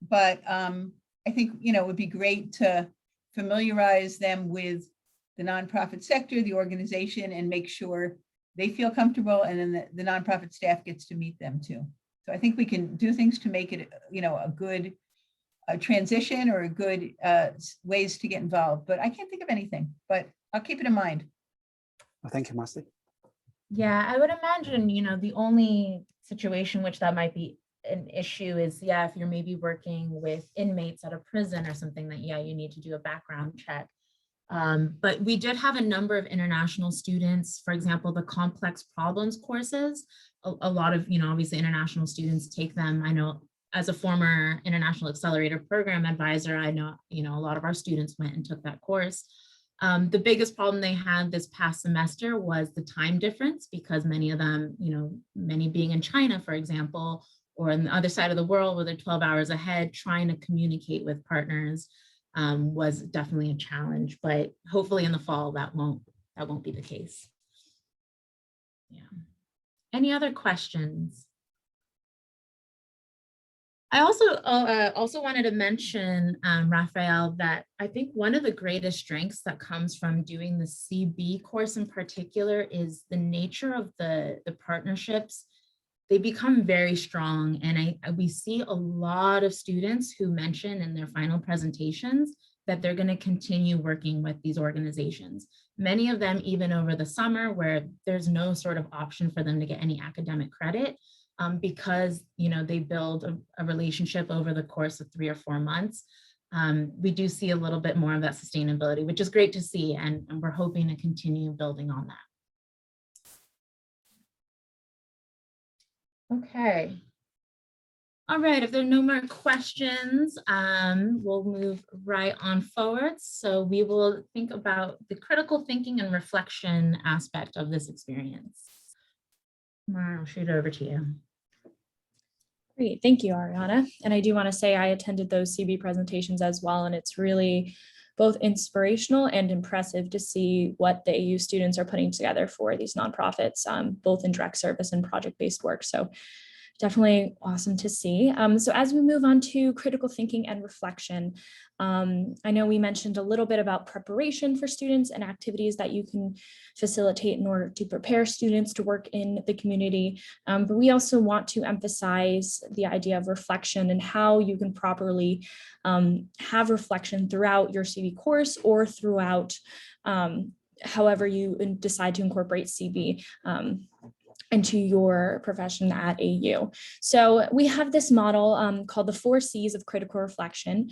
A: But I think, it would be great to familiarize them with the nonprofit sector, the organization, and make sure they feel comfortable, and then the nonprofit staff gets to meet them too. So I think we can do things to make it, a good transition, or a good ways to get involved. But I can't think of anything, but I'll keep it in mind.
E: Well, thank you, Marcy.
B: Yeah, I would imagine, the only situation which that might be an issue is, if you're maybe working with inmates at a prison or something, that, you need to do a background check. But we did have a number of international students, for example, the complex problems courses. A lot of, obviously international students take them. I know as a former International Accelerator Program advisor, I know, a lot of our students went and took that course. The biggest problem they had this past semester was the time difference, because many of them, many being in China, for example, or on the other side of the world where they're 12 hours ahead, trying to communicate with partners was definitely a challenge. But hopefully in the fall that won't be the case. Yeah. Any other questions? I also wanted to mention, Raphael, that I think one of the greatest strengths that comes from doing the CB course in particular is the nature of the partnerships. They become very strong, and we see a lot of students who mention in their final presentations that they're going to continue working with these organizations. Many of them even over the summer, where there's no sort of option for them to get any academic credit, because they build a relationship over the course of 3 or 4 months. We do see a little bit more of that sustainability, which is great to see, and we're hoping to continue building on that. Okay. All right, if there are no more questions, we'll move right on forward. So we will think about the critical thinking and reflection aspect of this experience. Mara, I'll shoot it over to you.
C: Great, thank you, Ariana. And I do want to say I attended those CB presentations as well, and it's really both inspirational and impressive to see what the AU students are putting together for these nonprofits, both in direct service and project-based work. So definitely awesome to see. So as we move on to critical thinking and reflection, I know we mentioned a little bit about preparation for students and activities that you can facilitate in order to prepare students to work in the community. But we also want to emphasize the idea of reflection and how you can properly have reflection throughout your CB course, or throughout however you decide to incorporate CB into your profession at AU. So we have this model called the 4 C's of critical reflection.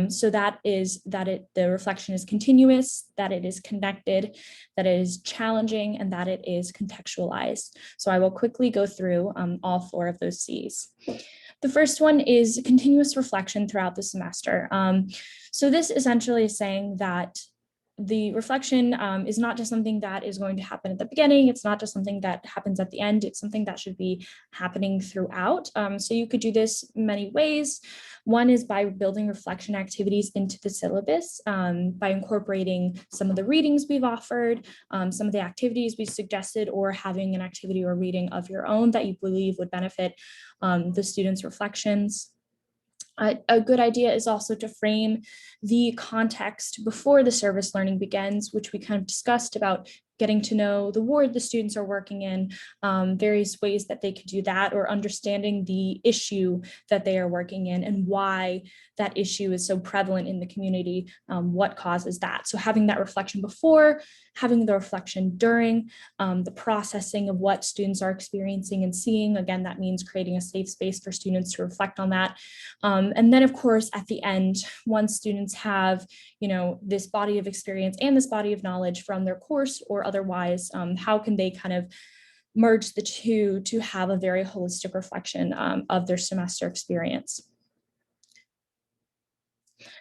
C: So that is that the reflection is continuous, that it is connected, that it is challenging, and that it is contextualized. So I will quickly go through all 4 of those C's. The first one is continuous reflection throughout the semester. So this essentially is saying that the reflection is not just something that is going to happen at the beginning. It's not just something that happens at the end. It's something that should be happening throughout. So you could do this many ways. One is by building reflection activities into the syllabus, by incorporating some of the readings we've offered, some of the activities we suggested, or having an activity or reading of your own that you believe would benefit the students' reflections. A good idea is also to frame the context before the service learning begins, which we kind of discussed about getting to know the ward the students are working in, various ways that they could do that, or understanding the issue that they are working in and why that issue is so prevalent in the community, what causes that. So having that reflection before, having the reflection during, the processing of what students are experiencing and seeing. Again, that means creating a safe space for students to reflect on that. And then of course, at the end, once students have this body of experience and this body of knowledge from their course or otherwise, how can they kind of merge the two to have a very holistic reflection of their semester experience.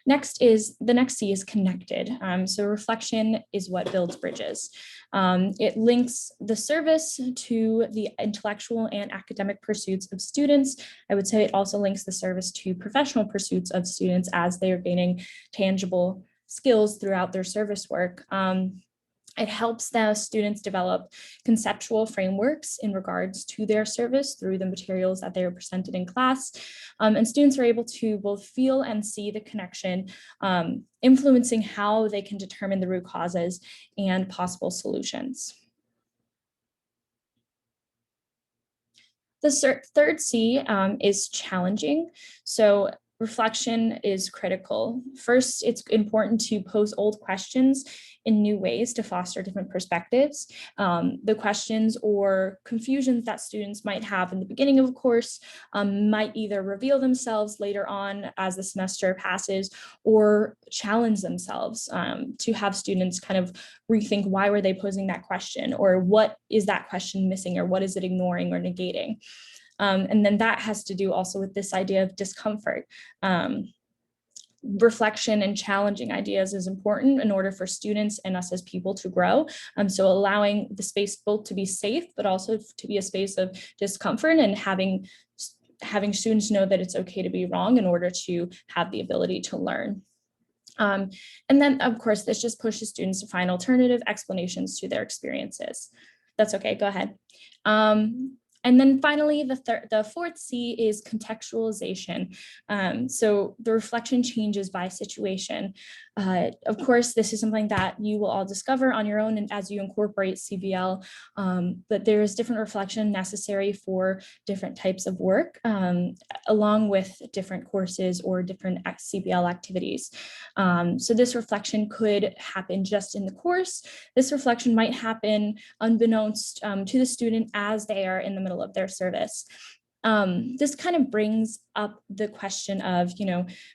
C: The next C is connected. So reflection is what builds bridges. It links the service to the intellectual and academic pursuits of students. I would say it also links the service to professional pursuits of students as they are gaining tangible skills throughout their service work. It helps the students develop conceptual frameworks in regards to their service through the materials that they are presented in class. And students are able to both feel and see the connection, influencing how they can determine the root causes and possible solutions. The third C is challenging. So reflection is critical. First, it's important to pose old questions in new ways to foster different perspectives. The questions or confusions that students might have in the beginning of a course might either reveal themselves later on as the semester passes or challenge themselves to have students kind of rethink why were they posing that question, or what is that question missing, or what is it ignoring or negating. And then that has to do also with this idea of discomfort. Reflection and challenging ideas is important in order for students and us as people to grow. So allowing the space both to be safe, but also to be a space of discomfort, and having students know that it's okay to be wrong in order to have the ability to learn. And then, of course, this just pushes students to find alternative explanations to their experiences. That's okay, go ahead. And then finally, the fourth C is contextualization. So the reflection changes by situation. Of course, this is something that you will all discover on your own and as you incorporate CBL, but there is different reflection necessary for different types of work, along with different courses or different CBL activities. So this reflection could happen just in the course. This reflection might happen unbeknownst to the student as they are in the middle of their service. This kind of brings up the question of,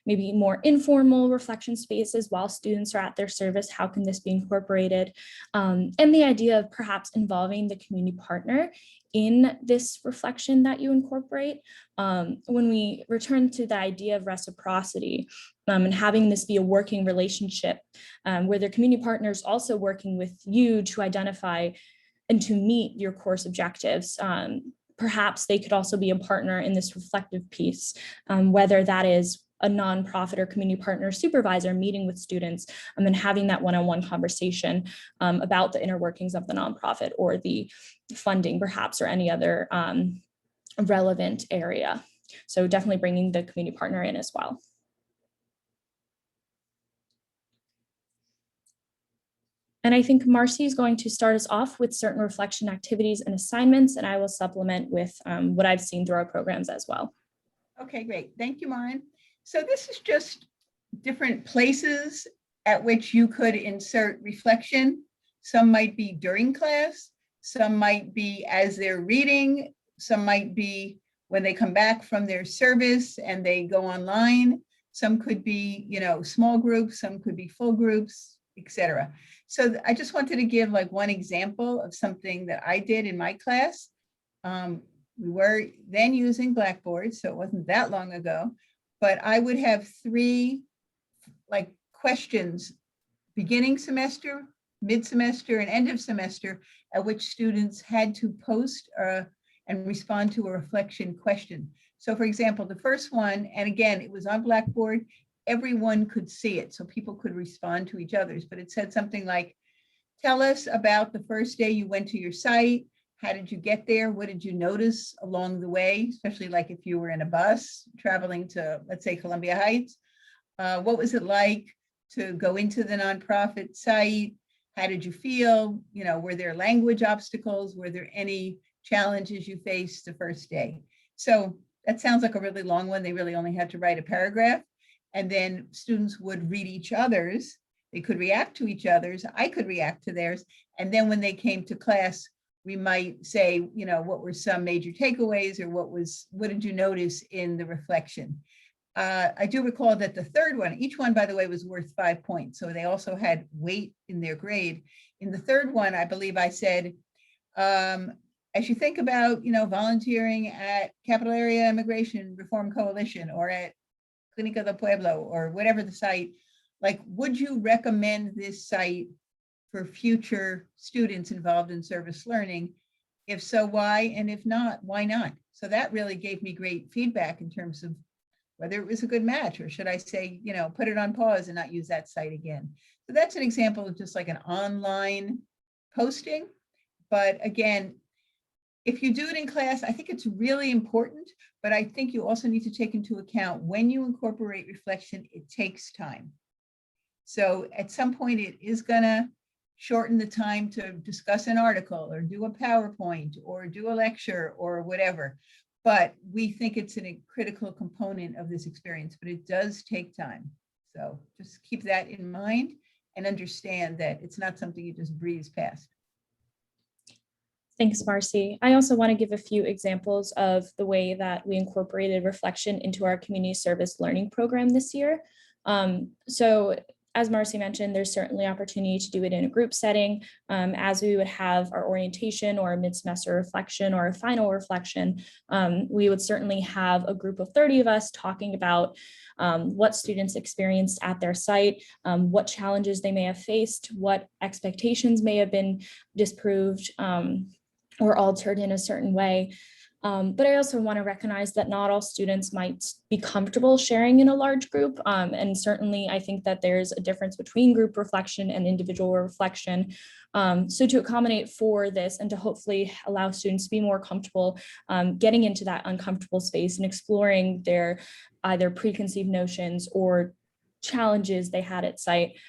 C: maybe more informal reflection spaces while students are at their service. How can this be incorporated? And the idea of perhaps involving the community partner in this reflection that you incorporate. When we return to the idea of reciprocity and having this be a working relationship where the community partner is also working with you to identify and to meet your course objectives. Perhaps they could also be a partner in this reflective piece, whether that is a nonprofit or community partner supervisor meeting with students and then having that one-on-one conversation about the inner workings of the nonprofit or the funding perhaps, or any other relevant area. So definitely bringing the community partner in as well. And I think Marcy is going to start us off with certain reflection activities and assignments, and I will supplement with what I've seen through our programs as well.
A: Okay, great. Thank you, Maureen. So this is just different places at which you could insert reflection. Some might be during class, some might be as they're reading, some might be when they come back from their service and they go online. Some could be, small groups, some could be full groups, etc. So I just wanted to give like one example of something that I did in my class. We were then using Blackboard, so it wasn't that long ago, but I would have 3 like questions, beginning semester, mid-semester, and end of semester, at which students had to post and respond to a reflection question. So for example, the first one, and again, it was on Blackboard, everyone could see it, so people could respond to each other's, but it said something like, tell us about the first day you went to your site. How did you get there? What did you notice along the way? Especially like if you were in a bus traveling to, let's say, Columbia Heights. What was it like to go into the nonprofit site? How did you feel? Were there language obstacles? Were there any challenges you faced the first day? So that sounds like a really long one. They really only had to write a paragraph. And then students would read each other's. They could react to each other's. I could react to theirs. And then when they came to class, we might say, what were some major takeaways, or what did you notice in the reflection? I do recall that the third one, each one, by the way, was worth 5 points. So they also had weight in their grade. In the third one, I believe I said, as you think about, volunteering at Capital Area Immigration Reform Coalition or at Clínica del Pueblo or whatever the site, like, would you recommend this site for future students involved in service learning? If so, why? And if not, why not? So that really gave me great feedback in terms of whether it was a good match, or should I say, put it on pause and not use that site again. So that's an example of just like an online posting. But again, if you do it in class, I think it's really important, but I think you also need to take into account when you incorporate reflection, it takes time. So at some point it is gonna shorten the time to discuss an article or do a PowerPoint or do a lecture or whatever. But we think it's a critical component of this experience, but it does take time. So just keep that in mind and understand that it's not something you just breeze past.
C: Thanks, Marcy. I also want to give a few examples of the way that we incorporated reflection into our community service learning program this year. So as Marcy mentioned, there's certainly opportunity to do it in a group setting, as we would have our orientation or a mid-semester reflection or a final reflection. We would certainly have a group of 30 of us talking about what students experienced at their site, what challenges they may have faced, what expectations may have been disproved or altered in a certain way. But I also want to recognize that not all students might be comfortable sharing in a large group. And certainly I think that there's a difference between group reflection and individual reflection. So to accommodate for this and to hopefully allow students to be more comfortable getting into that uncomfortable space and exploring their either preconceived notions or challenges they had at site,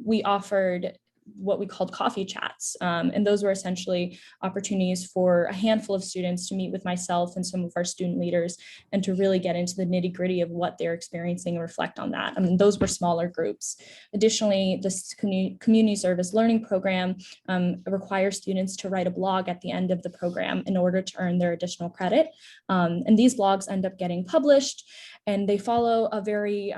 C: we offered what we called coffee chats. And those were essentially opportunities for a handful of students to meet with myself and some of our student leaders and to really get into the nitty gritty of what they're experiencing and reflect on that. I mean, those were smaller groups. Additionally, this community service learning program requires students to write a blog at the end of the program in order to earn their additional credit. And these blogs end up getting published and they follow a very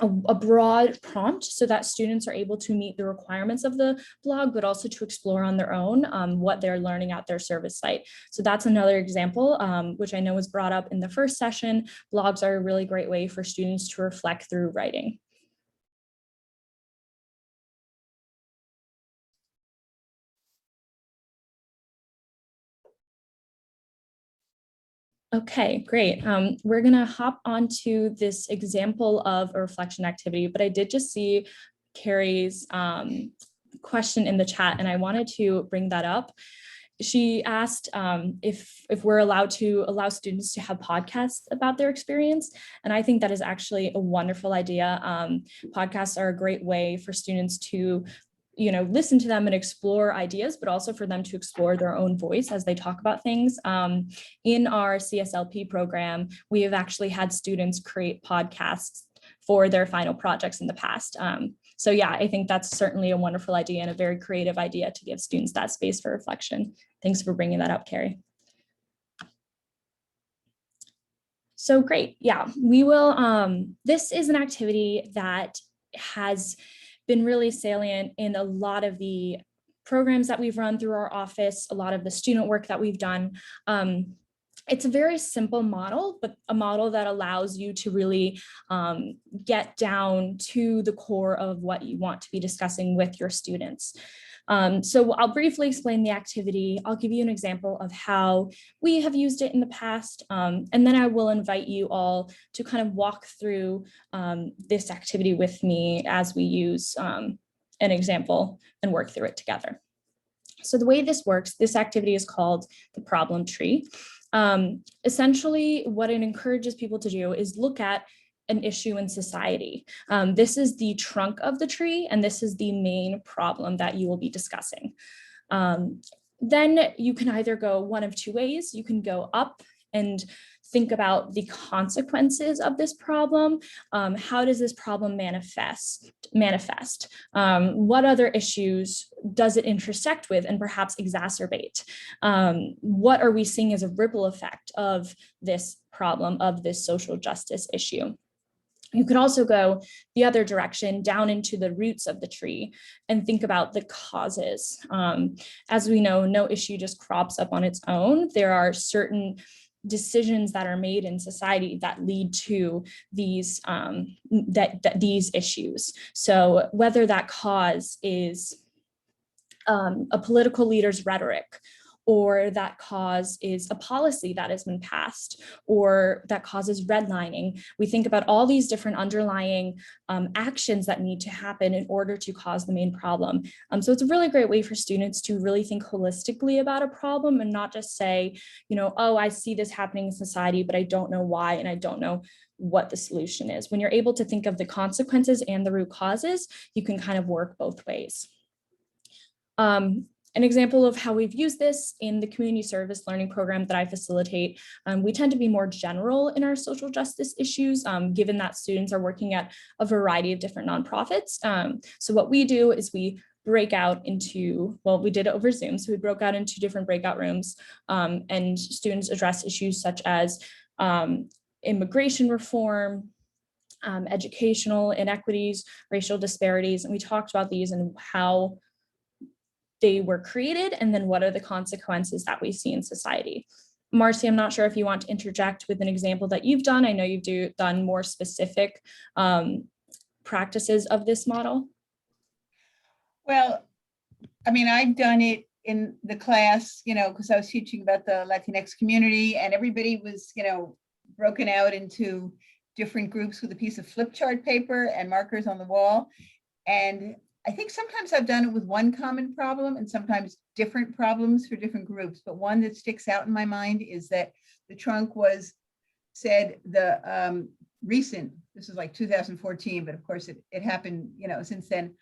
C: a broad prompt so that students are able to meet the requirements of the blog, but also to explore on their own what they're learning at their service site. So that's another example, which I know was brought up in the first session. Blogs are a really great way for students to reflect through writing. Okay, great. We're gonna hop onto this example of a reflection activity, but I did just see Carrie's question in the chat and I wanted to bring that up. She asked if we're allowed to allow students to have podcasts about their experience. And I think that is actually a wonderful idea. Podcasts are a great way for students to listen to them and explore ideas, but also for them to explore their own voice as they talk about things. In our CSLP program, we have actually had students create podcasts for their final projects in the past. So yeah, I think that's certainly a wonderful idea and a very creative idea to give students that space for reflection. Thanks for bringing that up, Carrie. So great, yeah, we will, this is an activity that has been really salient in a lot of the programs that we've run through our office, a lot of the student work that we've done. It's a very simple model, but a model that allows you to really get down to the core of what you want to be discussing with your students. So I'll briefly explain the activity. I'll give you an example of how we have used it in the past, and then I will invite you all to kind of walk through this activity with me as we use an example and work through it together. So the way this works, this activity is called the problem tree. Essentially, what it encourages people to do is look at an issue in society. This is the trunk of the tree, and this is the main problem that you will be discussing. Then you can either go one of two ways. You can go up and think about the consequences of this problem. How does this problem manifest? What other issues does it intersect with and perhaps exacerbate? What are we seeing as a ripple effect of this problem, of this social justice issue? You could also go the other direction, down into the roots of the tree, and think about the causes. As we know, no issue just crops up on its own. There are certain decisions that are made in society that lead to these these issues. So whether that cause is a political leader's rhetoric, or that cause is a policy that has been passed, or that causes redlining. We think about all these different underlying actions that need to happen in order to cause the main problem. So it's a really great way for students to really think holistically about a problem and not just say, you know, oh, I see this happening in society, but I don't know why, and I don't know what the solution is. When you're able to think of the consequences and the root causes, you can kind of work both ways. An example of how we've used this in the community service learning program that I facilitate, we tend to be more general in our social justice issues, given that students are working at a variety of different nonprofits. So what we do is we break out into, well, we did it over Zoom, so we broke out into different breakout rooms, and students address issues such as immigration reform, educational inequities, racial disparities, and we talked about these and how they were created, and then what are the consequences that we see in society. Marcy, I'm not sure if you want to interject with an example that you've done. I know you've done more specific practices of this model.
A: Well, I mean, I've done it in the class, you know, because I was teaching about the Latinx community, and everybody was, you know, broken out into different groups with a piece of flip chart paper and markers on the wall. And I think sometimes I've done it with one common problem and sometimes different problems for different groups. But one that sticks out in my mind is that the trunk said the recent, this is like 2014, but of course it happened, you know, since then,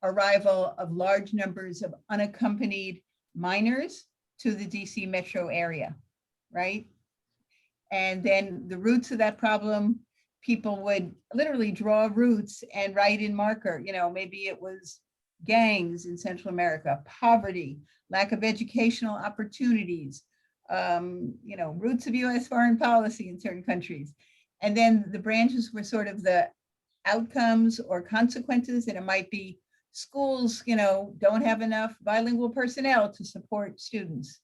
A: arrival of large numbers of unaccompanied minors to the DC metro area, right? And then the roots of that problem, people would literally draw roots and write in marker, you know, maybe it was gangs in Central America, poverty, lack of educational opportunities, you know, roots of US foreign policy in certain countries. And then the branches were sort of the outcomes or consequences, and it might be schools, you know, don't have enough bilingual personnel to support students.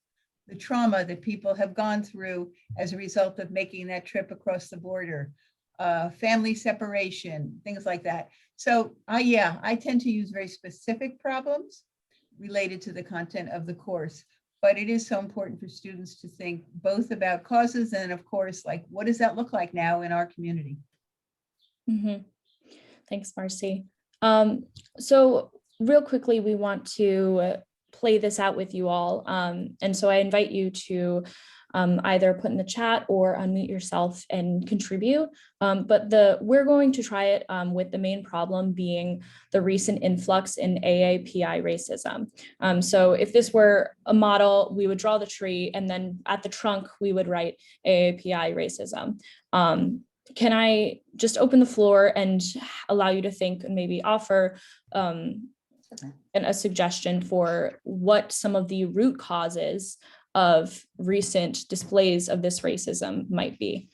A: The trauma that people have gone through as a result of making that trip across the border. Family separation, things like that. So yeah, I tend to use very specific problems related to the content of the course, but it is so important for students to think both about causes and of course, like, what does that look like now in our community?
C: Mm-hmm. Thanks, Marcy. So real quickly, we want to play this out with you all. And so I invite you to either put in the chat or unmute yourself and contribute. But we're going to try it with the main problem being the recent influx in AAPI racism. So if this were a model, we would draw the tree, and then at the trunk, we would write AAPI racism. Can I just open the floor and allow you to think and maybe offer a suggestion for what some of the root causes of recent displays of this racism might be?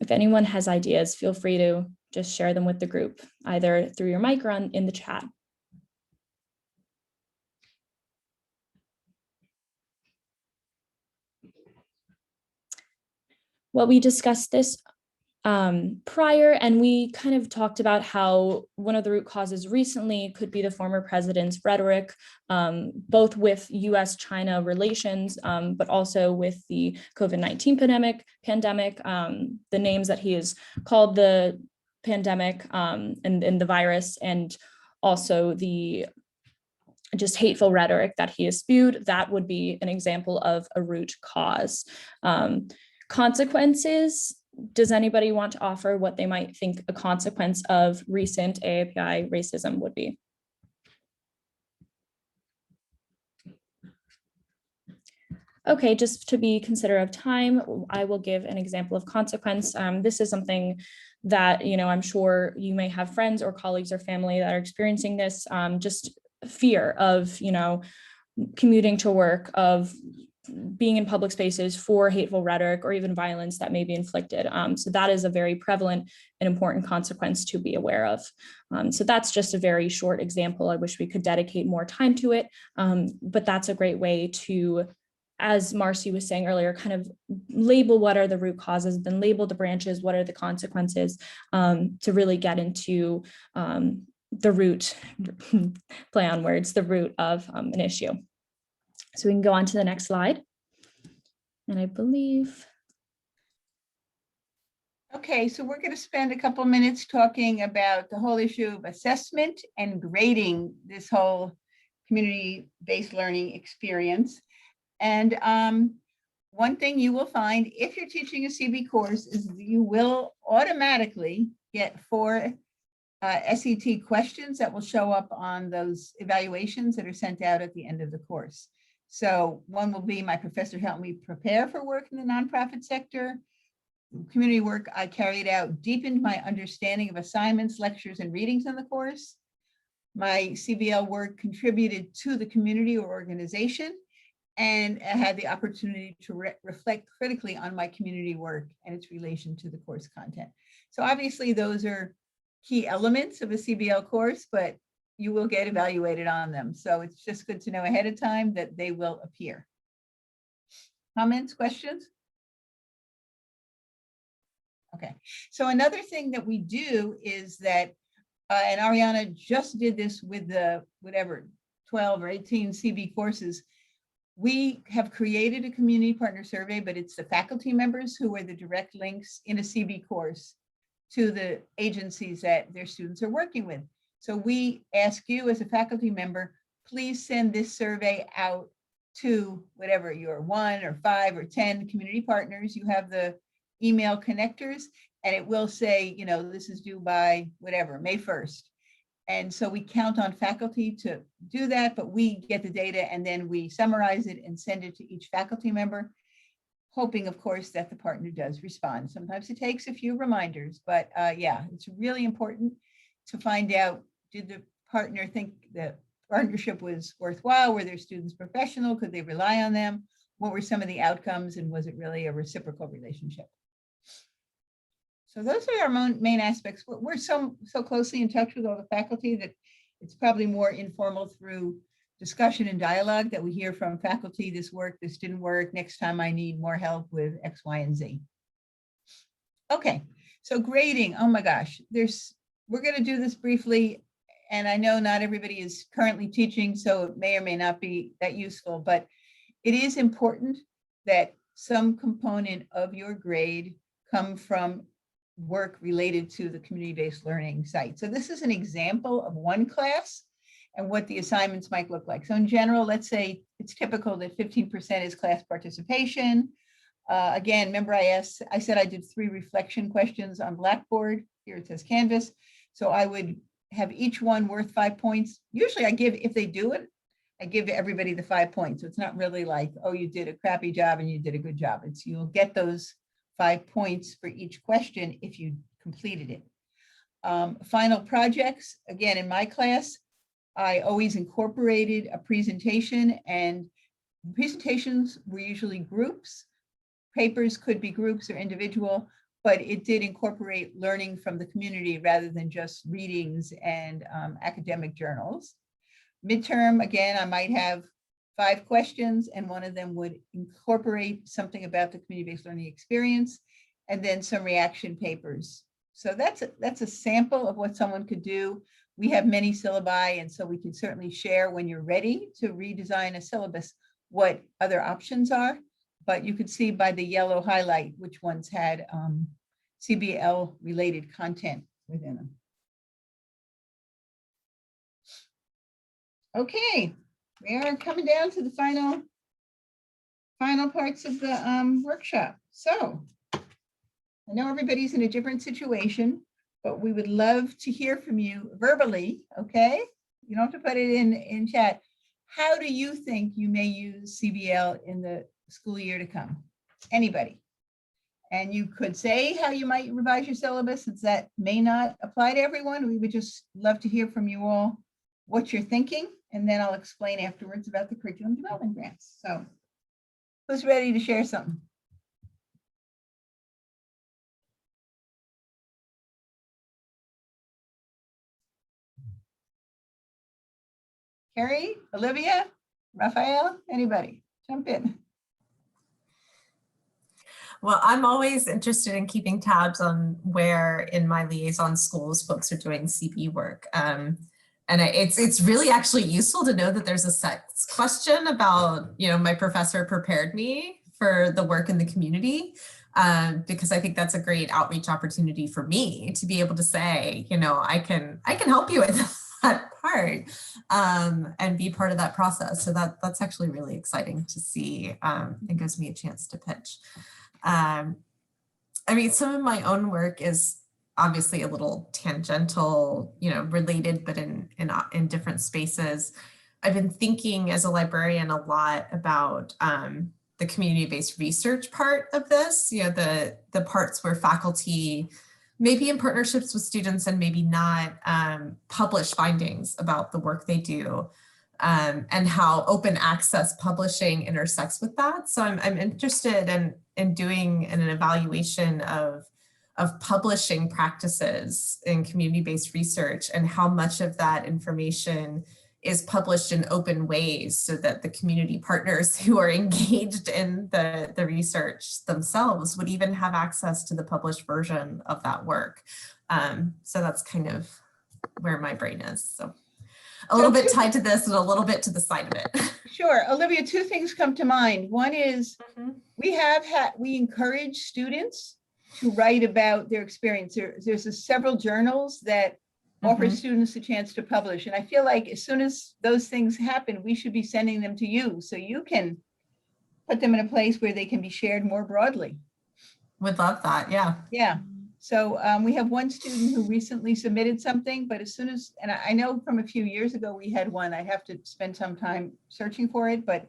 C: If anyone has ideas, feel free to just share them with the group, either through your mic or in the chat. Well, we discussed this prior, and we kind of talked about how one of the root causes recently could be the former president's rhetoric, both with US-China relations, but also with the COVID-19 pandemic, the names that he has called the pandemic and the virus, and also the just hateful rhetoric that he has spewed. That would be an example of a root cause. Consequences, does anybody want to offer what they might think a consequence of recent AAPI racism would be? Okay, just to be considerate of time, I will give an example of consequence. This is something that, you know, I'm sure you may have friends or colleagues or family that are experiencing this, just fear of, you know, commuting to work, of being in public spaces for hateful rhetoric or even violence that may be inflicted. So that is a very prevalent and important consequence to be aware of. So that's just a very short example. I wish we could dedicate more time to it, but that's a great way to, as Marcy was saying earlier, kind of label what are the root causes, then label the branches, what are the consequences, to really get into the root, play on words, the root of an issue. So we can go on to the next slide. And I believe.
A: Okay, so we're going to spend a couple minutes talking about the whole issue of assessment and grading this whole community-based learning experience. And one thing you will find if you're teaching a CB course is you will automatically get 4 SET questions that will show up on those evaluations that are sent out at the end of the course. So one will be, my professor helped me prepare for work in the nonprofit sector. Community work I carried out deepened my understanding of assignments, lectures, and readings in the course. My CBL work contributed to the community or organization, and I had the opportunity to reflect critically on my community work and its relation to the course content. So obviously those are key elements of a CBL course, but you will get evaluated on them. So it's just good to know ahead of time that they will appear. Comments, questions? Okay, so another thing that we do is that, and Ariana just did this with the, whatever, 12 or 18 CB courses, we have created a community partner survey, but it's the faculty members who are the direct links in a CB course to the agencies that their students are working with. So we ask you as a faculty member, please send this survey out to whatever your 1 or 5 or 10 community partners. You have the email connectors, and it will say, you know, this is due by whatever, May 1st. And so we count on faculty to do that, but we get the data and then we summarize it and send it to each faculty member, hoping, of course, that the partner does respond. Sometimes it takes a few reminders, but yeah, it's really important to find out, did the partner think the partnership was worthwhile? Were their students professional? Could they rely on them? What were some of the outcomes, and was it really a reciprocal relationship? So those are our main aspects. We're so closely in touch with all the faculty that it's probably more informal through discussion and dialogue that we hear from faculty, this worked, this didn't work, next time I need more help with X, Y, and Z. Okay, so grading, oh my gosh, we're going to do this briefly, and I know not everybody is currently teaching, so it may or may not be that useful, but it is important that some component of your grade come from work related to the community-based learning site. So this is an example of one class and what the assignments might look like. So in general, let's say it's typical that 15% is class participation. Again, remember I said I did 3 reflection questions on Blackboard. Here it says Canvas. So I would have each one worth 5 points. Usually I give, if they do it, I give everybody the 5 points. So it's not really like, oh, you did a crappy job and you did a good job. It's you'll get those 5 points for each question if you completed it. Final projects, again, in my class, I always incorporated a presentation, and presentations were usually groups. Papers could be groups or individual, but it did incorporate learning from the community rather than just readings and academic journals. Midterm, again, I might have 5 questions, and one of them would incorporate something about the community-based learning experience, and then some reaction papers. So that's a sample of what someone could do. We have many syllabi, and so we can certainly share when you're ready to redesign a syllabus what other options are, but you could see by the yellow highlight which ones had CBL related content within them. Okay, we are coming down to the final parts of the workshop. So the I know everybody's in a different situation, but we would love to hear from you verbally, okay? You don't have to put it in chat. How do you think you may use CBL in the school year to come? Anybody? And you could say how you might revise your syllabus, since that may not apply to everyone. We would just love to hear from you all what you're thinking, and then I'll explain afterwards about the curriculum development grants. So who's ready to share something? Carrie, Olivia, Raphael, anybody? Jump in.
G: Well, I'm always interested in keeping tabs on where in my liaison schools folks are doing CB work. And it's really actually useful to know that there's a sex question about, you know, my professor prepared me for the work in the community, because I think that's a great outreach opportunity for me to be able to say, you know, I can help you with that part, and be part of that process. So that's actually really exciting to see. It gives me a chance to pitch. I mean, some of my own work is obviously a little tangential, you know, related, but in different spaces. I've been thinking as a librarian a lot about the community-based research part of this, you know, the parts where faculty, maybe in partnerships with students and maybe not, publish findings about the work they do. And how open access publishing intersects with that. So I'm interested in doing an evaluation of publishing practices in community-based research and how much of that information is published in open ways so that the community partners who are engaged in the research themselves would even have access to the published version of that work. So that's kind of where my brain is. So a little bit tied to this and a little bit to the side of it.
A: Sure, Olivia, two things come to mind. One is we encourage students to write about their experience. There's several journals that offer students a chance to publish. And I feel like as soon as those things happen, we should be sending them to you so you can put them in a place where they can be shared more broadly.
G: Would love that, yeah.
A: Yeah. So we have one student who recently submitted something, but as soon as, and I know from a few years ago, we had one, I'd have to spend some time searching for it, but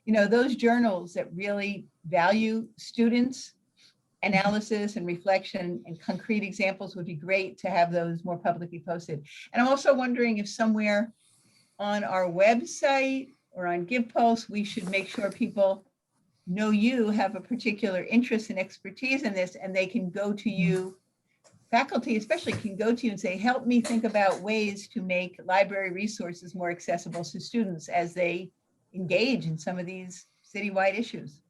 A: you know, those journals that really value students, analysis and reflection and concrete examples would be great to have those more publicly posted. And I'm also wondering if somewhere on our website or on GivePulse, we should make sure people know you have a particular interest and expertise in this, and they can go to you, faculty especially can go to you and say, help me think about ways to make library resources more accessible to students as they engage in some of these citywide issues.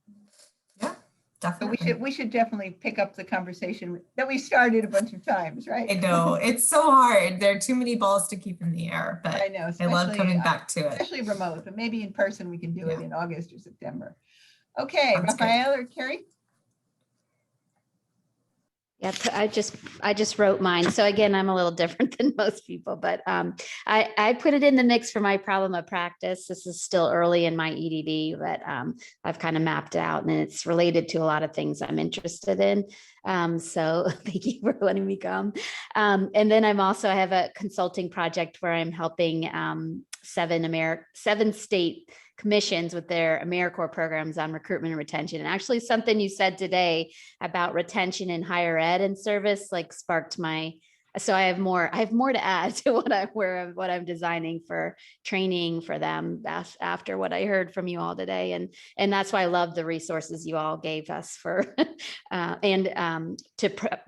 G: Yeah, definitely.
A: So we should definitely pick up the conversation that we started a bunch of times, right?
G: I know, it's so hard. There are too many balls to keep in the air, but
A: I know,
G: I love coming back to it.
A: Especially remote, but maybe in person we can do it
G: Yeah.
A: in August or September. Okay,
G: Sounds good.
A: Raphael or Carrie?
D: Yeah, I just wrote mine. So again, I'm a little different than most people, but I put it in the mix for my problem of practice. This is still early in my EDD, but I've kind of mapped out, and it's related to a lot of things I'm interested in. So thank you for letting me come. And then I have a consulting project where I'm helping 7 state commissions with their AmeriCorps programs on recruitment and retention. And actually something you said today about retention in higher ed and service like sparked my, so I have more to add to what I'm designing for training for them after what I heard from you all today. And that's why I love the resources you all gave us for,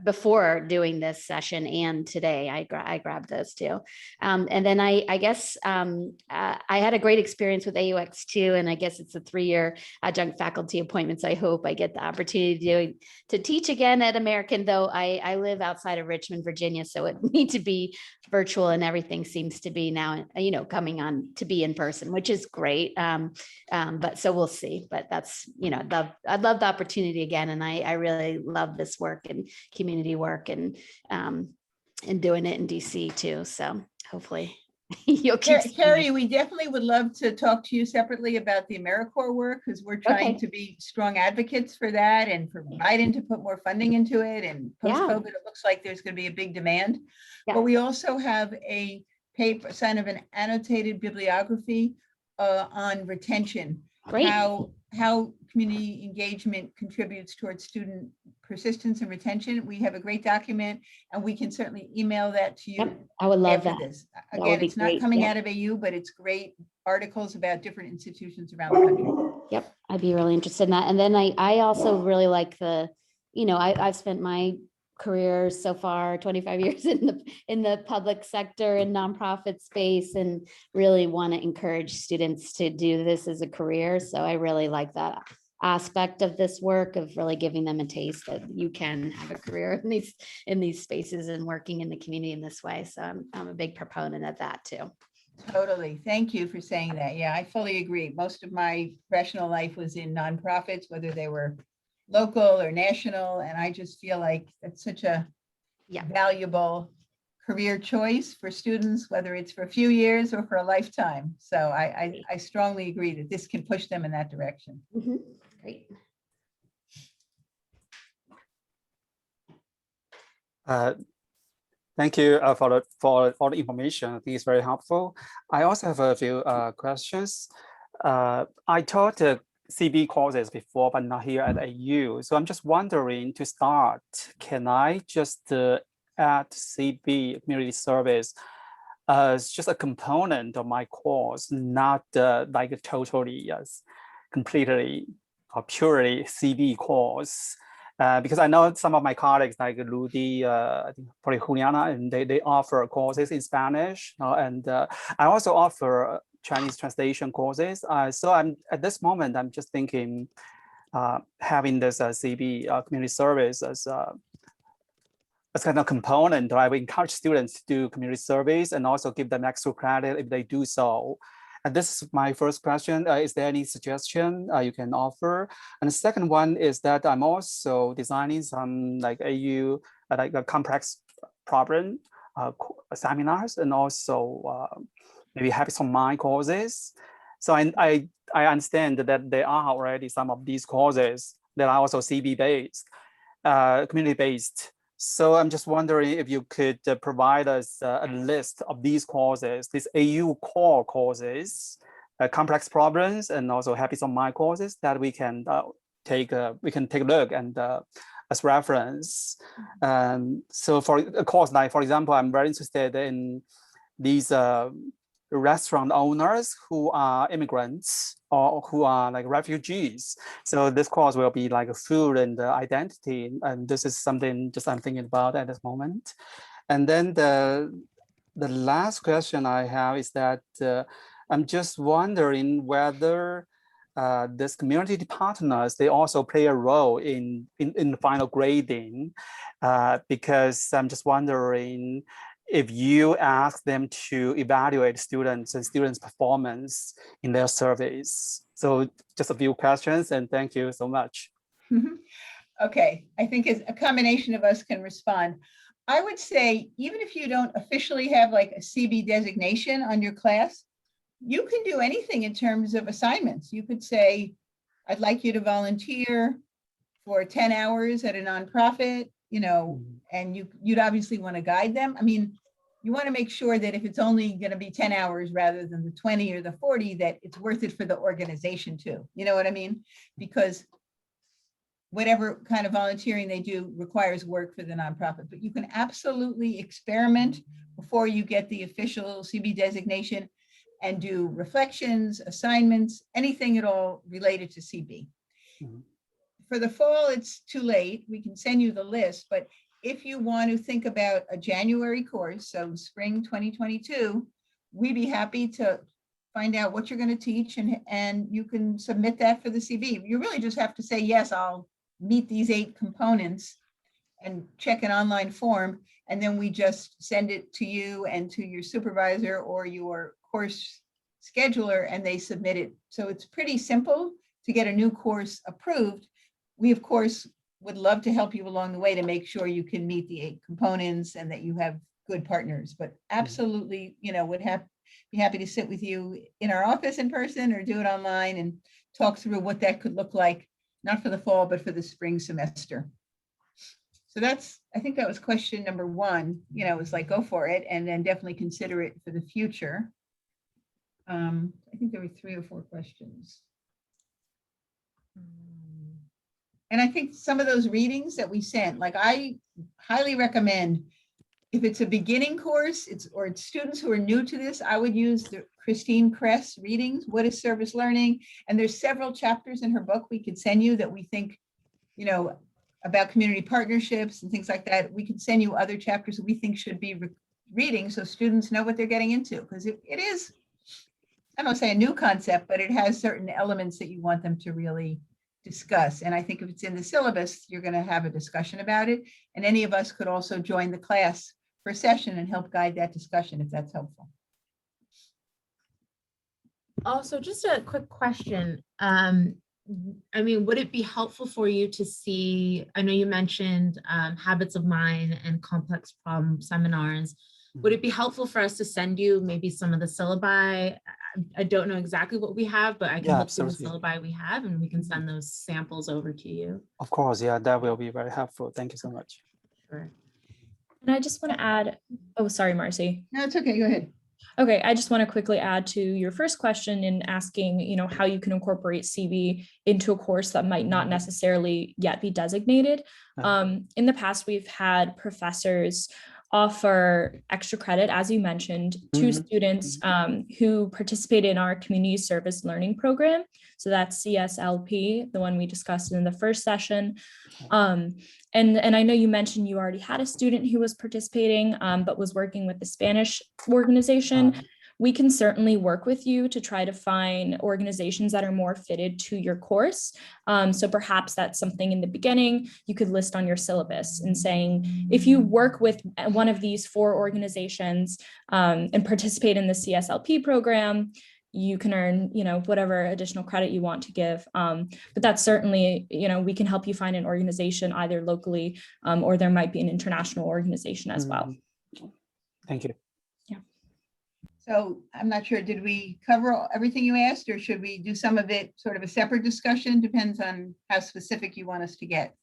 D: before doing this session and today, I grabbed those too. And then I guess I had a great experience with AUX too, and I guess it's a 3-year adjunct faculty appointments. I hope I get the opportunity to teach again at American, though I live outside of Richmond, Virginia, so it need to be virtual, and everything seems to be now, you know, coming on to be in person, which is great. But so we'll see. But that's, you know, I'd love the opportunity again, and I really love this work and community work and doing it in DC too. So hopefully You'll keep seeing
A: Carrie,
D: it.
A: we definitely would love to talk to you separately about the AmeriCorps work, because we're trying
D: Okay.
A: to be strong advocates for that and for Biden to put more funding into it. And
D: Yeah.
A: post-COVID, it looks like there's going to be a big demand.
D: Yeah.
A: But we also have a paper, kind of an annotated bibliography on retention.
D: Great.
A: How community engagement contributes towards student persistence and retention. We have a great document, and we can certainly email that to you.
D: Yep, I would love
A: after
D: that.
A: this.
D: That
A: Again,
D: would be
A: it's not
D: great.
A: coming
D: Yep.
A: out of AU, but it's great articles about different institutions around the country.
D: Yep, I'd be really interested in that. And then I also really like the, I've spent my career so far, 25 years in the public sector and nonprofit space, and really want to encourage students to do this as a career. So I really like that aspect of this work, of really giving them a taste that you can have a career in these spaces and working in the community in this way. So I'm a big proponent of that too.
A: Totally. Thank you for saying that. Yeah, I fully agree. Most of my professional life was in nonprofits, whether they were local or national. And I just feel like it's such a valuable career choice for students, whether it's for a few years or for a lifetime. So I strongly agree that this can push them in that direction.
D: Mm-hmm. Great.
E: Thank you for all the information. I think it's very helpful. I also have a few questions. I taught CB courses before, but not here at AU. So I'm just wondering, to start, can I just add CB community service as just a component of my course, not like a totally, completely or purely CB course? Because I know some of my colleagues like Rudy, I think probably Juliana, and they offer courses in Spanish, and I also offer Chinese translation courses. So at this moment, I'm just thinking having this CB community service as kind of component. I would encourage students to do community service and also give them extra credit if they do so. And this is my first question. Is there any suggestion you can offer? And the second one is that I'm also designing some like AU, like a complex problem seminars, and also maybe habits of mind courses. So I understand that there are already some of these courses that are also CB based, community based. So I'm just wondering if you could provide us a list of these courses, these AU core courses, complex problems, and also habits of mind courses that we can take a look and as reference. So for a course like, for example, I'm very interested in these restaurant owners who are immigrants or who are like refugees. So this course will be like food and identity. And this is something just I'm thinking about at this moment. And then the last question I have is that I'm just wondering whether this community partners, they also play a role in the final grading, because I'm just wondering if you ask them to evaluate students and students' performance in their surveys. So just a few questions, and thank you so much.
A: Okay, I think as a combination of us can respond. I would say, even if you don't officially have like a CB designation on your class, you can do anything in terms of assignments. You could say, I'd like you to volunteer for 10 hours at a nonprofit, and you'd obviously want to guide them. I mean, you want to make sure that if it's only going to be 10 hours rather than the 20 or the 40, that it's worth it for the organization too. You know what I mean? Because whatever kind of volunteering they do requires work for the nonprofit, but you can absolutely experiment before you get the official CB designation and do reflections, assignments, anything at all related to CB. Mm-hmm. For the fall, it's too late. We can send you the list, but if you want to think about a January course, so spring 2022, we'd be happy to find out what you're going to teach, and you can submit that for the CB. You really just have to say, yes, I'll meet these 8 components and check an online form, and then we just send it to you and to your supervisor or your course scheduler, and they submit it. So it's pretty simple to get a new course approved. We, of course, would love to help you along the way to make sure you can meet the 8 components and that you have good partners, but absolutely, would Be happy to sit with you in our office in person or do it online and talk through what that could look like, not for the fall, but for the spring semester. So that's, I think that was question number one, you know, it's like, go for it and then definitely consider it for the future. I think there were 3 or 4 questions. And I think some of those readings that we sent, like I highly recommend, if it's a beginning course, it's students who are new to this, I would use the Christine Kress readings, What is Service Learning? And there's several chapters in her book we could send you that we think, you know, about community partnerships and things like that. We could send you other chapters that we think should be reading so students know what they're getting into, because it is, I don't say a new concept, but it has certain elements that you want them to really discuss. And I think if it's in the syllabus, you're going to have a discussion about it. And any of us could also join the class for a session and help guide that discussion if that's helpful.
B: Also, just a quick question. I mean, would it be helpful for you to see, I know you mentioned habits of mind and complex problem seminars. Would it be helpful for us to send you maybe some of the syllabi? I don't know exactly what we have, but I can look through the syllabi we have and we can send those samples over to you.
E: Of course, yeah, that will be very helpful. Thank you so much.
B: Sure.
C: And I just want to add, oh, sorry, Marcy.
A: No, it's okay, go ahead.
C: Okay, I just want to quickly add to your first question in asking, you know, how you can incorporate CB into a course that might not necessarily yet be designated. In the past, we've had professors offer extra credit, as you mentioned, to students who participate in our community service learning program. So that's CSLP, the one we discussed in the first session. And I know you mentioned you already had a student who was participating, but was working with the Spanish organization. We can certainly work with you to try to find organizations that are more fitted to your course. So perhaps that's something in the beginning you could list on your syllabus and saying, if you work with one of these 4 organizations and participate in the CSLP program, you can earn, you know, whatever additional credit you want to give. But that's certainly, you know, we can help you find an organization either locally or there might be an international organization as well.
E: Thank you.
A: So I'm not sure, did we cover everything you asked, or should we do some of it sort of a separate discussion? Depends on how specific you want us to get.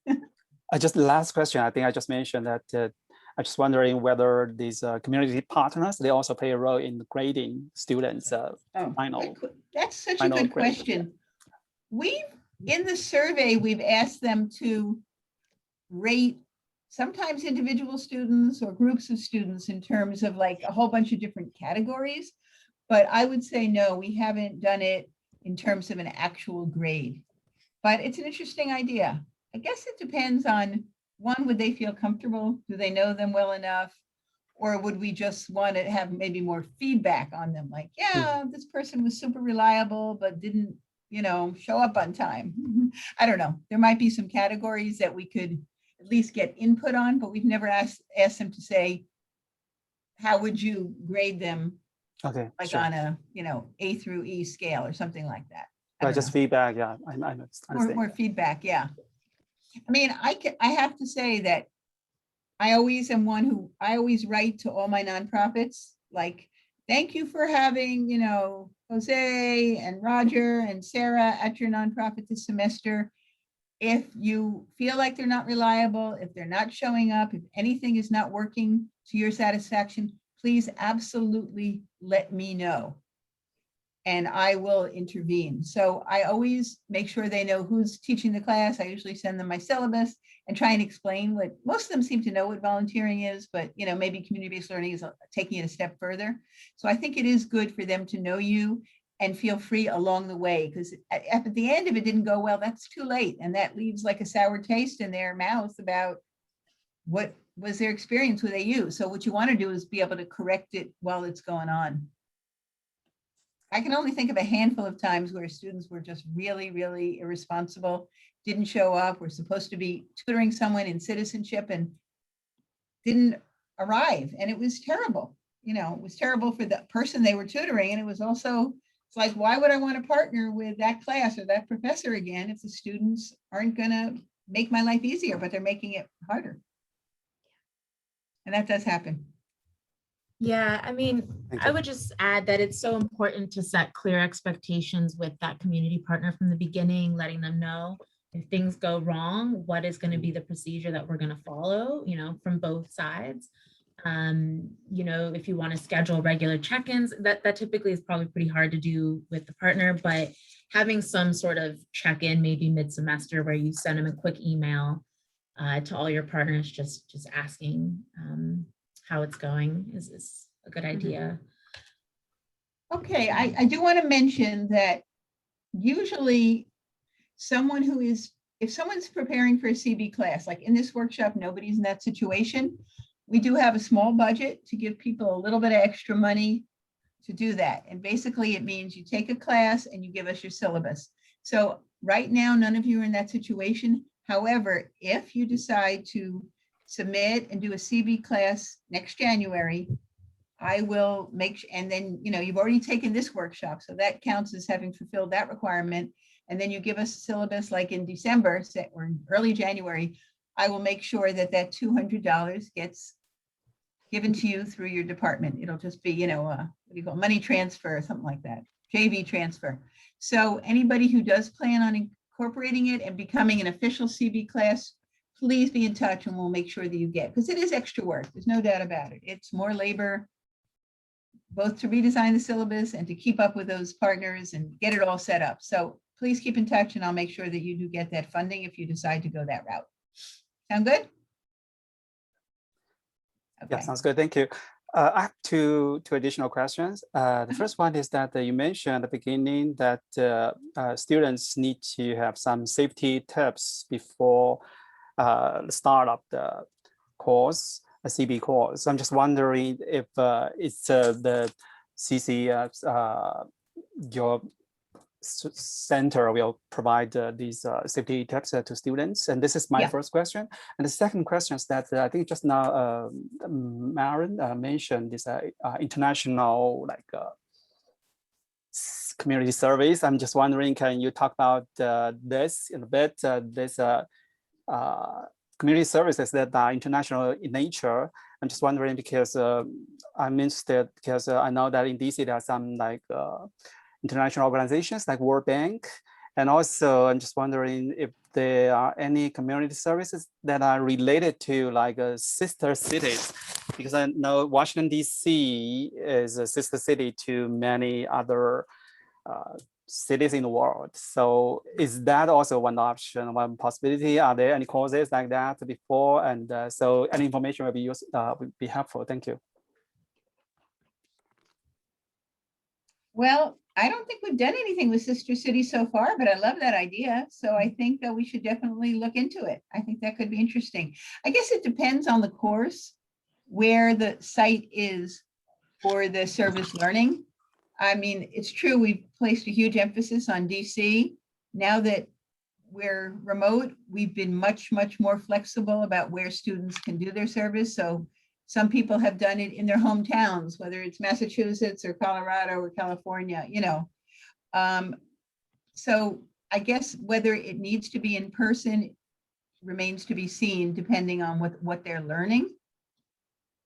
E: Just the last question, I think I just mentioned that I'm just wondering whether these community partners, they also play a role in grading students' final.
A: That's such a good question. In the survey, we've asked them to rate sometimes individual students or groups of students in terms of like a whole bunch of different categories. But I would say, no, we haven't done it in terms of an actual grade. But it's an interesting idea. I guess it depends on, one, would they feel comfortable? Do they know them well enough? Or would we just want to have maybe more feedback on them? Like, yeah, this person was super reliable, but didn't, you know, show up on time. I don't know. There might be some categories that we could at least get input on, but we've never asked them to say, how would you grade them?
E: Okay,
A: like
E: sure.
A: on a, you know, A through E scale or something like that.
E: But just feedback, yeah, I understand.
A: More feedback, yeah. I mean, I have to say that I always am one who, I always write to all my nonprofits, like, thank you for having, you know, Jose and Roger and Sarah at your nonprofit this semester. If you feel like they're not reliable, if they're not showing up, if anything is not working to your satisfaction, please absolutely let me know and I will intervene. So I always make sure they know who's teaching the class. I usually send them my syllabus and try and explain what, most of them seem to know what volunteering is, but you know, maybe community-based learning is taking it a step further. So I think it is good for them to know you and feel free along the way, because at the end, if it didn't go well, that's too late. And that leaves like a sour taste in their mouth about what was their experience with AU. So what you want to do is be able to correct it while it's going on. I can only think of a handful of times where students were just really, really irresponsible, didn't show up, were supposed to be tutoring someone in citizenship and didn't arrive. And it was terrible. You know, it was terrible for the person they were tutoring. And it was also, it's like, why would I want to partner with that class or that professor again if the students aren't going to make my life easier, but they're making it harder? And that does happen.
B: Yeah, I mean,
E: Thank
B: I
E: you.
B: would just add that it's so important to set clear expectations with that community partner from the beginning, letting them know if things go wrong, what is going to be the procedure that we're going to follow, from both sides. If you want to schedule regular check-ins, that typically is probably pretty hard to do with the partner, but having some sort of check-in maybe mid-semester where you send them a quick email to all your partners, just asking how it's going is a good idea.
A: Okay, I do want to mention that usually if someone's preparing for a CB class, like in this workshop, nobody's in that situation. We do have a small budget to give people a little bit of extra money to do that. And basically it means you take a class and you give us your syllabus. So right now, none of you are in that situation. However, if you decide to submit and do a CB class next January, I will and then, you've already taken this workshop, so that counts as having fulfilled that requirement. And then you give us a syllabus like in December or in early January, I will make sure that $200 gets given to you through your department. It'll just be, what do you call money transfer or something like that, JV transfer. So anybody who does plan on incorporating it and becoming an official CB class, please be in touch and we'll make sure that you get, because it is extra work. There's no doubt about it. It's more labor, both to redesign the syllabus and to keep up with those partners and get it all set up. So please keep in touch and I'll make sure that you do get that funding if you decide to go that route. Sound good?
E: Yeah, sounds good. Thank you. I have two additional questions. The first one is that you mentioned at the beginning that students need to have some safety tips before the start of the course, a CB course. I'm just wondering if it's the CC, your center will provide these safety tips to students. And this is my first question. And the second question is that I think just now Maren mentioned this international community service. I'm just wondering, can you talk about this in a bit? This community services that are international in nature. I'm just wondering because I'm interested because I know that in DC there are some international organizations like World Bank. And also I'm just wondering if there are any community services that are related to sister cities, because I know Washington, DC is a sister city to many other cities in the world. So is that also one option, one possibility? Are there any courses like that before? And so any information would be helpful. Thank you.
A: Well, I don't think we've done anything with sister cities so far, but I love that idea. So I think that we should definitely look into it. I think that could be interesting. I guess it depends on the course, where the site is for the service learning. I mean, it's true, we've placed a huge emphasis on DC. Now that we're remote, we've been much, much more flexible about where students can do their service. So some people have done it in their hometowns, whether it's Massachusetts or Colorado or California, So I guess whether it needs to be in person remains to be seen, depending on what they're learning.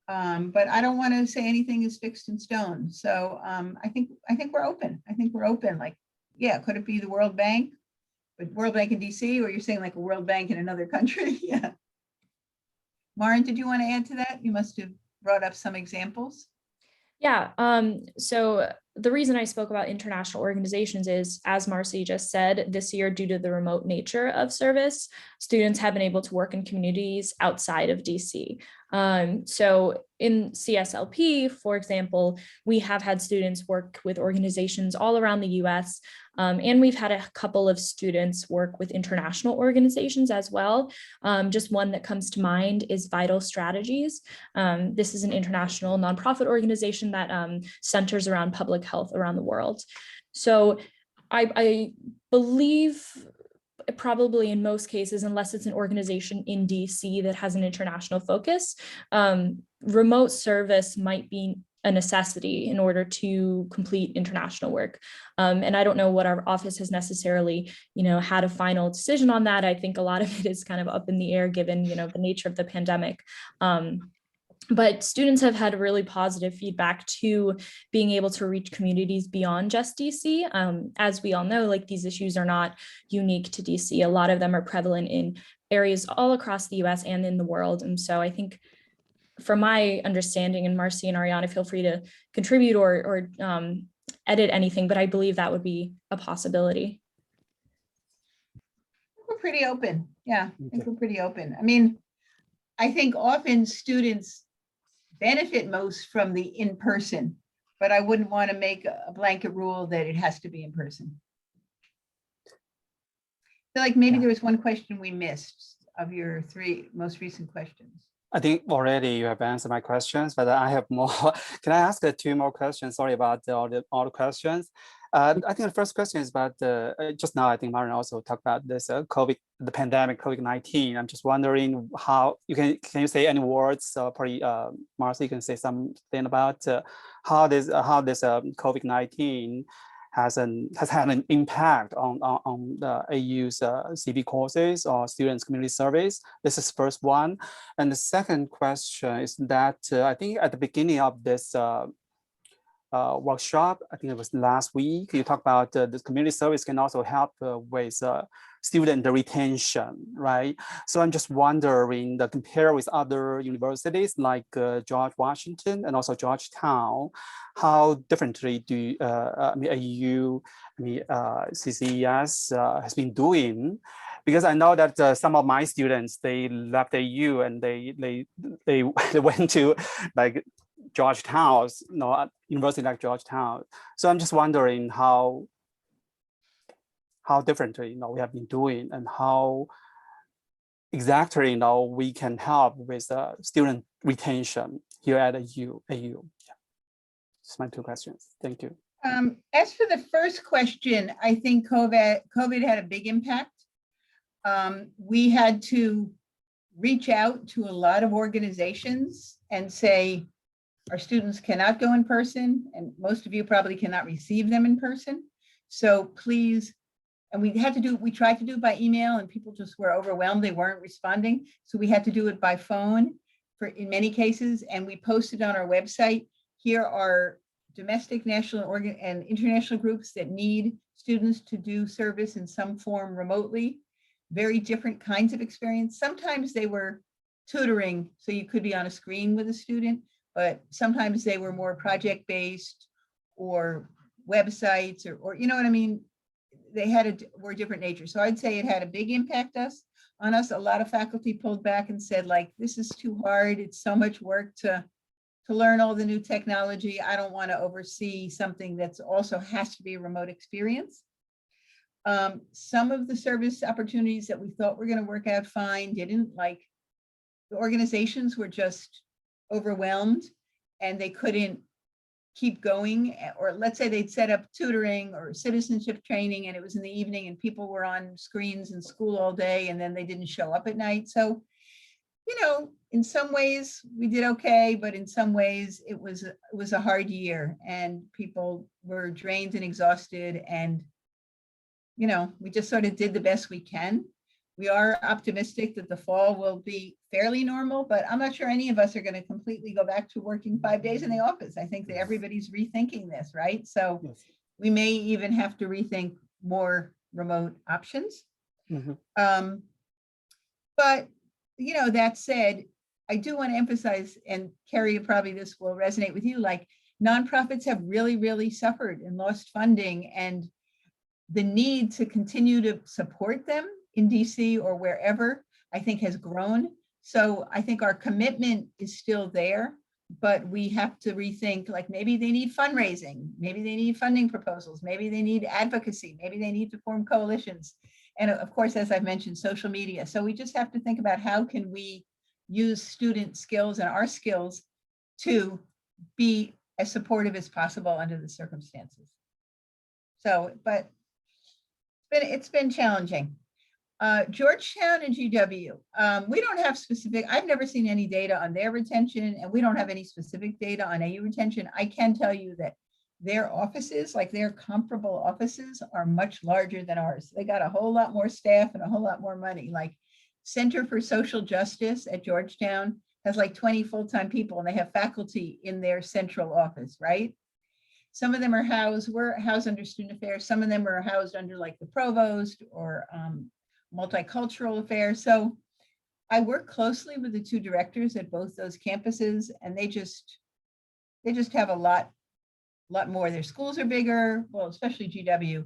A: But I don't want to say anything is fixed in stone. So I think we're open. I think we're open. Could it be the World Bank, but World Bank in DC, or you're saying like a World Bank in another country? Yeah. Maren, did you want to add to that? You must have brought up some examples.
C: Yeah, so the reason I spoke about international organizations is, as Marcy just said, this year, due to the remote nature of service, students have been able to work in communities outside of DC. So in CSLP, for example, we have had students work with organizations all around the US, and we've had a couple of students work with international organizations as well. Just one that comes to mind is Vital Strategies. This is an international nonprofit organization that centers around public health around the world. So I believe probably in most cases, unless it's an organization in DC that has an international focus, remote service might be a necessity in order to complete international work. And I don't know what our office has necessarily, had a final decision on that. I think a lot of it is kind of up in the air given, the nature of the pandemic. But students have had really positive feedback to being able to reach communities beyond just DC. As we all know, like these issues are not unique to DC. A lot of them are prevalent in areas all across the US and in the world. And so I think from my understanding, and Marcy and Ariana, feel free to contribute or edit anything, but I believe that would be a possibility.
A: We're pretty open. Yeah, I think
E: Okay.
A: we're pretty open. I mean, I think often students benefit most from the in-person, but I wouldn't want to make a blanket rule that it has to be in person. I feel like maybe
E: Yeah.
A: there was one question we missed of your 3 most recent questions.
E: I think already you have answered my questions, but I have more. Can I ask 2 more questions? Sorry about all the questions. I think the first question is about just now. I think Marion also talked about this the pandemic, COVID-19. I'm just wondering how can you say any words? Probably Marcy, you can say something about how this COVID-19 has had an impact on the AU's CB courses or students community service. This is first one. And the second question is that I think at the beginning of this workshop, I think it was last week, you talked about the community service can also help with student retention, right? So I'm just wondering, compare with other universities like George Washington and also Georgetown, how differently do AU, CCES has been doing? Because I know that some of my students, they left AU and they went to like Georgetown, university like Georgetown. So I'm just wondering how differently we have been doing and how exactly we can help with student retention here at AU. Yeah. That's my 2 questions. Thank you.
A: As for the first question, I think COVID had a big impact. We had to reach out to a lot of organizations and say, our students cannot go in person, and most of you probably cannot receive them in person. So please, and we tried to do it by email and people just were overwhelmed. They weren't responding. So we had to do it by phone in many cases. And we posted on our website, here are domestic, national, and international groups that need students to do service in some form remotely. Very different kinds of experience. Sometimes they were tutoring, so you could be on a screen with a student, but sometimes they were more project-based or websites or you know what I mean? They were different nature. So I'd say it had a big impact on us. A lot of faculty pulled back and said, like, this is too hard. It's so much work to learn all the new technology. I don't want to oversee something that's also has to be a remote experience. Some of the service opportunities that we thought were going to work out fine didn't. Like, the organizations were just overwhelmed and they couldn't keep going, or let's say they'd set up tutoring or citizenship training and it was in the evening and people were on screens in school all day and then they didn't show up at night. So, in some ways we did okay, but in some ways it was a hard year and people were drained and exhausted, and we just sort of did the best we can. We are optimistic that the fall will be fairly normal, but I'm not sure any of us are going to completely go back to working 5 days in the office. I think that everybody's rethinking this, right? So
E: Yes.
A: we may even have to rethink more remote options.
E: Mm-hmm.
A: But, that said, I do want to emphasize, and Carrie, probably this will resonate with you, like nonprofits have really, really suffered and lost funding, and the need to continue to support them in DC or wherever, I think has grown. So I think our commitment is still there, but we have to rethink, like maybe they need fundraising, maybe they need funding proposals, maybe they need advocacy, maybe they need to form coalitions. And of course, as I've mentioned, social media. So we just have to think about how can we use student skills and our skills to be as supportive as possible under the circumstances. So, but it's been challenging. Georgetown and GW, we don't have specific, I've never seen any data on their retention, and we don't have any specific data on AU retention. I can tell you that their offices, like their comparable offices, are much larger than ours. They got a whole lot more staff and a whole lot more money. Like Center for Social Justice at Georgetown has like 20 full-time people, and they have faculty in their central office, right? Some of them are we're housed under student affairs. Some of them are housed under like the provost or multicultural affairs. So I work closely with the two directors at both those campuses, and they just have a lot more. Their schools are bigger, well, especially GW,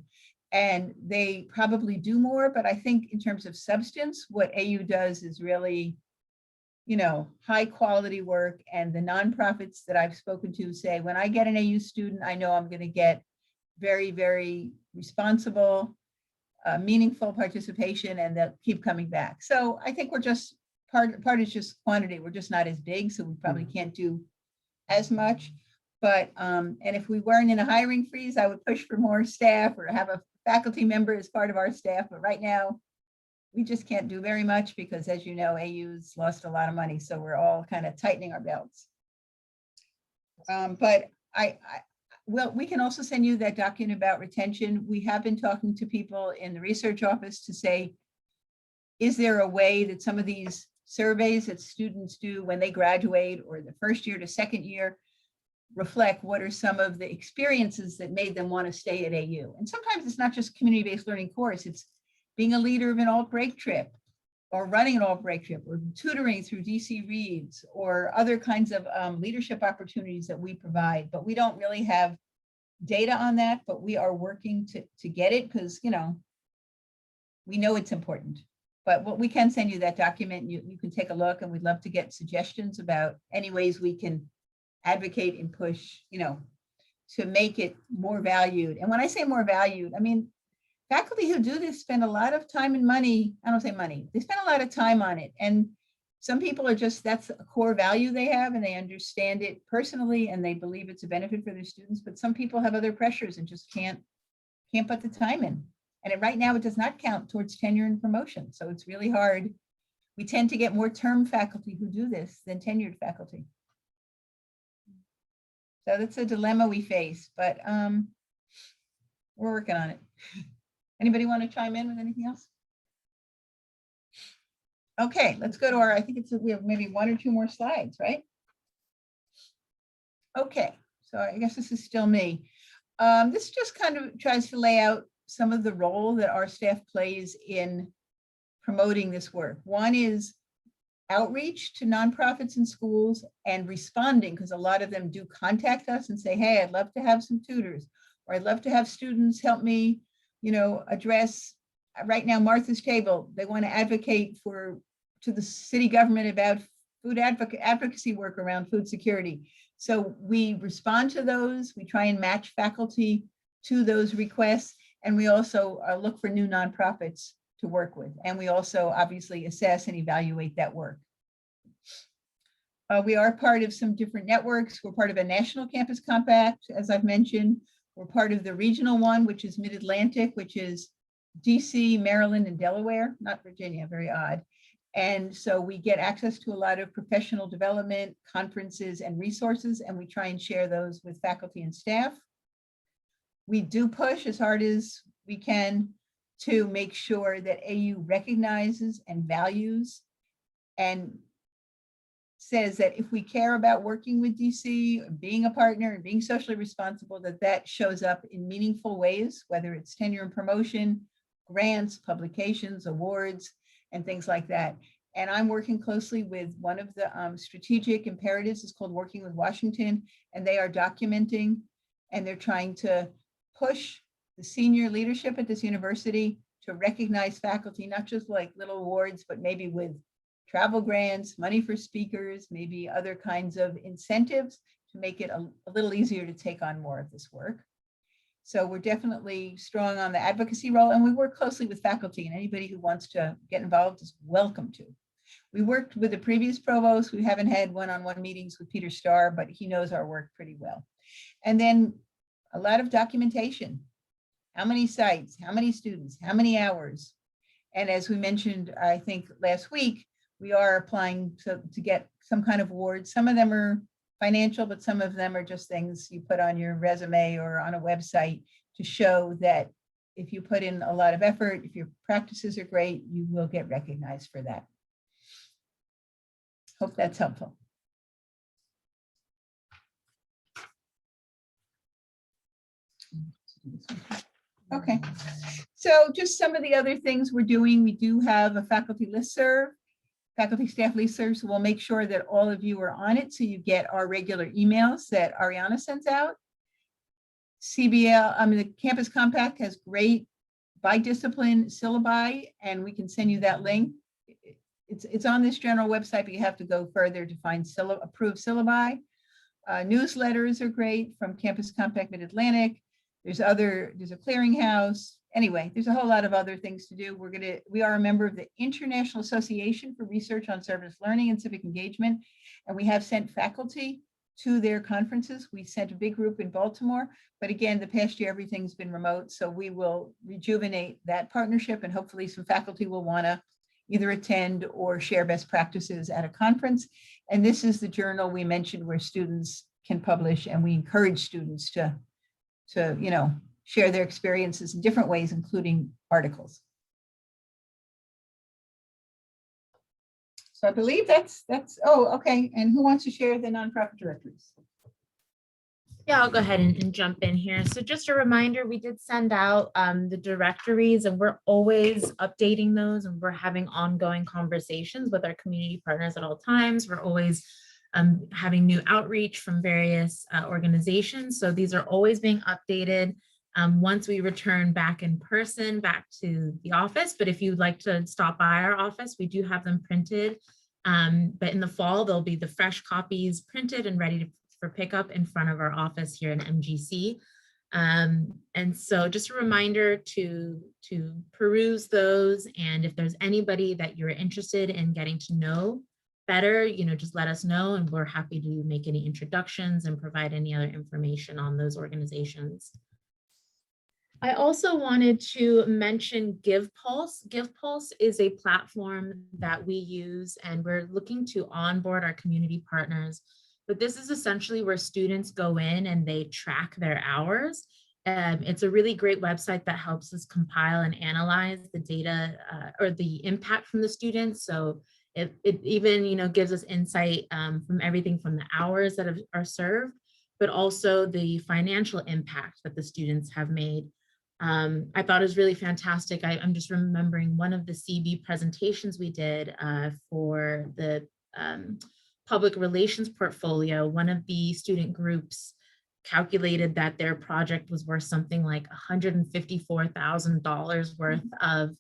A: and they probably do more. But I think in terms of substance, what AU does is really, you know, high quality work. And the nonprofits that I've spoken to say, when I get an AU student, I know I'm going to get very, very responsible, meaningful participation, and they'll keep coming back. So I think we're just part is just quantity. We're just not as big, so we probably can't do as much. But and if we weren't in a hiring freeze, I would push for more staff or have a faculty member as part of our staff. But right now, we just can't do very much because, as you know, AU's lost a lot of money, so we're all kind of tightening our belts. But well, we can also send you that document about retention. We have been talking to people in the research office to say, is there a way that some of these surveys that students do when they graduate or the first year to second year reflect what are some of the experiences that made them want to stay at AU? And sometimes it's not just community-based learning course, it's being a leader of an alt-break trip or running an alt-break trip or tutoring through DC Reads or other kinds of leadership opportunities that we provide. But we don't really have data on that, but we are working to get it because, you know, we know it's important. But what we can send you that document, you can take a look, and we'd love to get suggestions about any ways we can advocate and push, you know, to make it more valued. And when I say more valued, I mean, faculty who do this spend a lot of time and money. I don't say money, they spend a lot of time on it. And some people are just, that's a core value they have, and they understand it personally, and they believe it's a benefit for their students. But some people have other pressures and just can't put the time in. And right now it does not count towards tenure and promotion. So it's really hard. We tend to get more term faculty who do this than tenured faculty. So that's a dilemma we face, but we're working on it. Anybody want to chime in with anything else? Okay, let's go to our, I think we have maybe one or two more slides, right? Okay, so I guess this is still me. This just kind of tries to lay out some of the role that our staff plays in promoting this work. One is outreach to nonprofits and schools and responding, because a lot of them do contact us and say, hey, I'd love to have some tutors, or I'd love to have students help me, you know, address, right now, Martha's Table, they want to advocate to the city government about food advocacy work around food security. So we respond to those, we try and match faculty to those requests, and we also look for new nonprofits to work with. And we also obviously assess and evaluate that work. We are part of some different networks. We're part of a national campus compact, as I've mentioned. We're part of the regional one, which is Mid-Atlantic, which is DC, Maryland, and Delaware, not Virginia, very odd. And so we get access to a lot of professional development, conferences, and resources, and we try and share those with faculty and staff. We do push as hard as we can to make sure that AU recognizes and values and says that if we care about working with DC, or being a partner and being socially responsible, that shows up in meaningful ways, whether it's tenure and promotion, grants, publications, awards, and things like that. And I'm working closely with one of the strategic imperatives, is called Working with Washington, and they are documenting, and they're trying to push the senior leadership at this university to recognize faculty, not just like little awards, but maybe with travel grants, money for speakers, maybe other kinds of incentives to make it a little easier to take on more of this work. So we're definitely strong on the advocacy role, and we work closely with faculty, and anybody who wants to get involved is welcome to. We worked with the previous provost. We haven't had one-on-one meetings with Peter Starr, but he knows our work pretty well. And then a lot of documentation. How many sites, how many students, how many hours? And as we mentioned, I think last week, we are applying to get some kind of awards. Some of them are financial, but some of them are just things you put on your resume or on a website to show that if you put in a lot of effort, if your practices are great, you will get recognized for that. Hope that's helpful. Okay, so just some of the other things we're doing. We do have a faculty listserv, faculty staff listserv, so we'll make sure that all of you are on it so you get our regular emails that Ariana sends out. The Campus Compact has great by discipline syllabi, and we can send you that link. It's on this general website, but you have to go further to find approved syllabi. Newsletters are great from Campus Compact Mid-Atlantic. There's a clearinghouse. Anyway, there's a whole lot of other things to do. We are a member of the International Association for Research on Service Learning and Civic Engagement, and we have sent faculty to their conferences. We sent a big group in Baltimore, but again, the past year, everything's been remote. So we will rejuvenate that partnership, and hopefully some faculty will want to either attend or share best practices at a conference. And this is the journal we mentioned where students can publish, and we encourage students to share their experiences in different ways, including articles. So I believe that's, oh, okay. And who wants to share the nonprofit directories?
B: Yeah, I'll go ahead and jump in here. So just a reminder, we did send out the directories, and we're always updating those, and we're having ongoing conversations with our community partners at all times. We're always having new outreach from various organizations. So these are always being updated once we return back in person, back to the office. But if you'd like to stop by our office, we do have them printed. But in the fall, there'll be the fresh copies printed and ready for pickup in front of our office here in MGC. And so just a reminder to peruse those. And if there's anybody that you're interested in getting to know better, just let us know, and we're happy to make any introductions and provide any other information on those organizations. I also wanted to mention GivePulse. GivePulse is a platform that we use, and we're looking to onboard our community partners. But this is essentially where students go in and they track their hours. It's a really great website that helps us compile and analyze the data or the impact from the students. So it even gives us insight from everything from the hours that are served, but also the financial impact that the students have made. I thought it was really fantastic. I'm just remembering one of the CB presentations we did for the public relations portfolio. One of the student groups calculated that their project was worth something like $154,000 worth of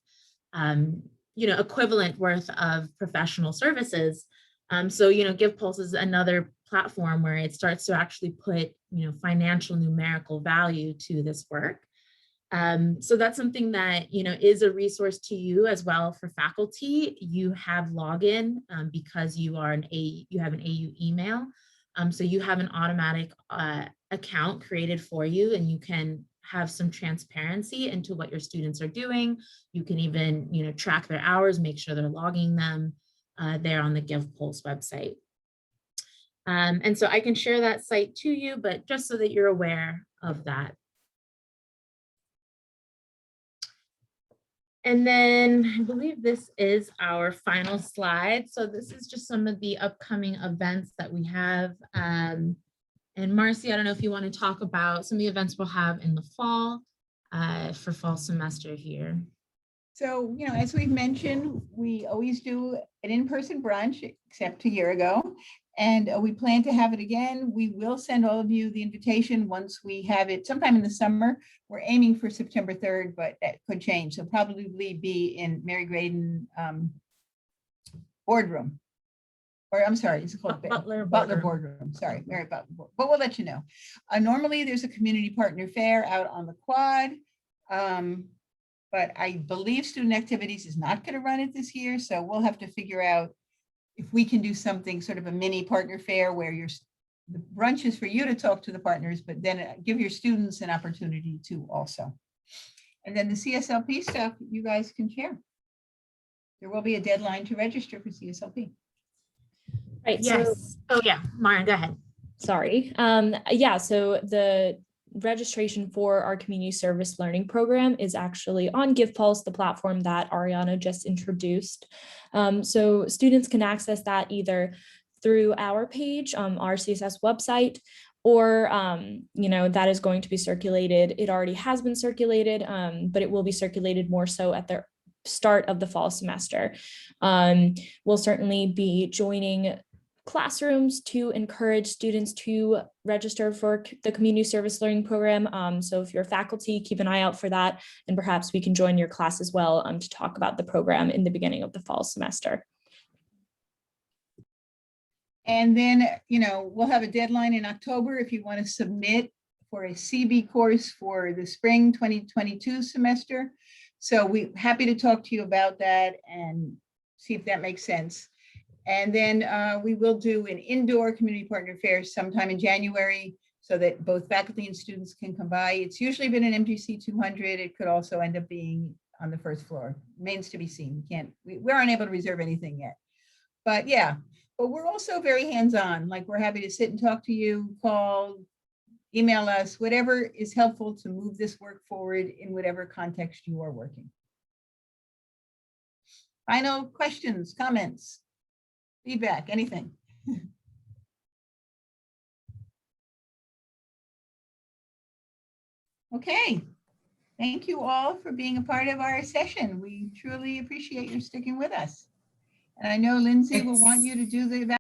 B: equivalent worth of professional services. So GivePulse is another platform where it starts to actually put financial numerical value to this work. So that's something that is a resource to you as well for faculty. You have login because you have an AU email. So you have an automatic account created for you, and you can have some transparency into what your students are doing. You can even track their hours, make sure they're logging them there on the GivePulse website. And so I can share that site to you, but just so that you're aware of that. And then I believe this is our final slide. So this is just some of the upcoming events that we have. And Marcy, I don't know if you want to talk about some of the events we'll have in the fall for fall semester here.
A: So, as we've mentioned, we always do an in-person brunch, except a year ago. And we plan to have it again. We will send all of you the invitation once we have it sometime in the summer. We're aiming for September 3rd, but that could change. So probably be in Mary Graydon boardroom. Or I'm sorry, it's called Butler Boardroom. Sorry, Mary Butler Boardroom. But we'll let you know. Normally there's a community partner fair out on the quad. But I believe student activities is not going to run it this year. So we'll have to figure out if we can do something sort of a mini partner fair where the brunch is for you to talk to the partners, but then give your students an opportunity to also. And then the CSLP stuff you guys can share. There will be a deadline to register for CSLP.
C: Right.
B: Yes.
C: So,
B: oh yeah, Maren, go ahead.
C: sorry. Yeah. So the registration for our community service learning program is actually on GivePulse, the platform that Ariana just introduced. So students can access that either through our page, our CSS website, or that is going to be circulated. It already has been circulated, but it will be circulated more so at the start of the fall semester. We'll certainly be joining classrooms to encourage students to register for the community service learning program. So if you're faculty, keep an eye out for that, and perhaps we can join your class as well to talk about the program in the beginning of the fall semester.
A: And then, we'll have a deadline in October if you want to submit for a CB course for the spring 2022 semester. So we're happy to talk to you about that and see if that makes sense. And then we will do an indoor community partner affairs sometime in January so that both faculty and students can come by. It's usually been an MGC 200. It could also end up being on the first floor. Remains to be seen. We aren't able to reserve anything yet. But yeah, but we're also very hands-on. Like, we're happy to sit and talk to you, call, email us, whatever is helpful to move this work forward in whatever context you are working. Final questions, comments, feedback, anything? Okay, thank you all for being a part of our session. We truly appreciate your sticking with us. And I know Lindsay will want you to do the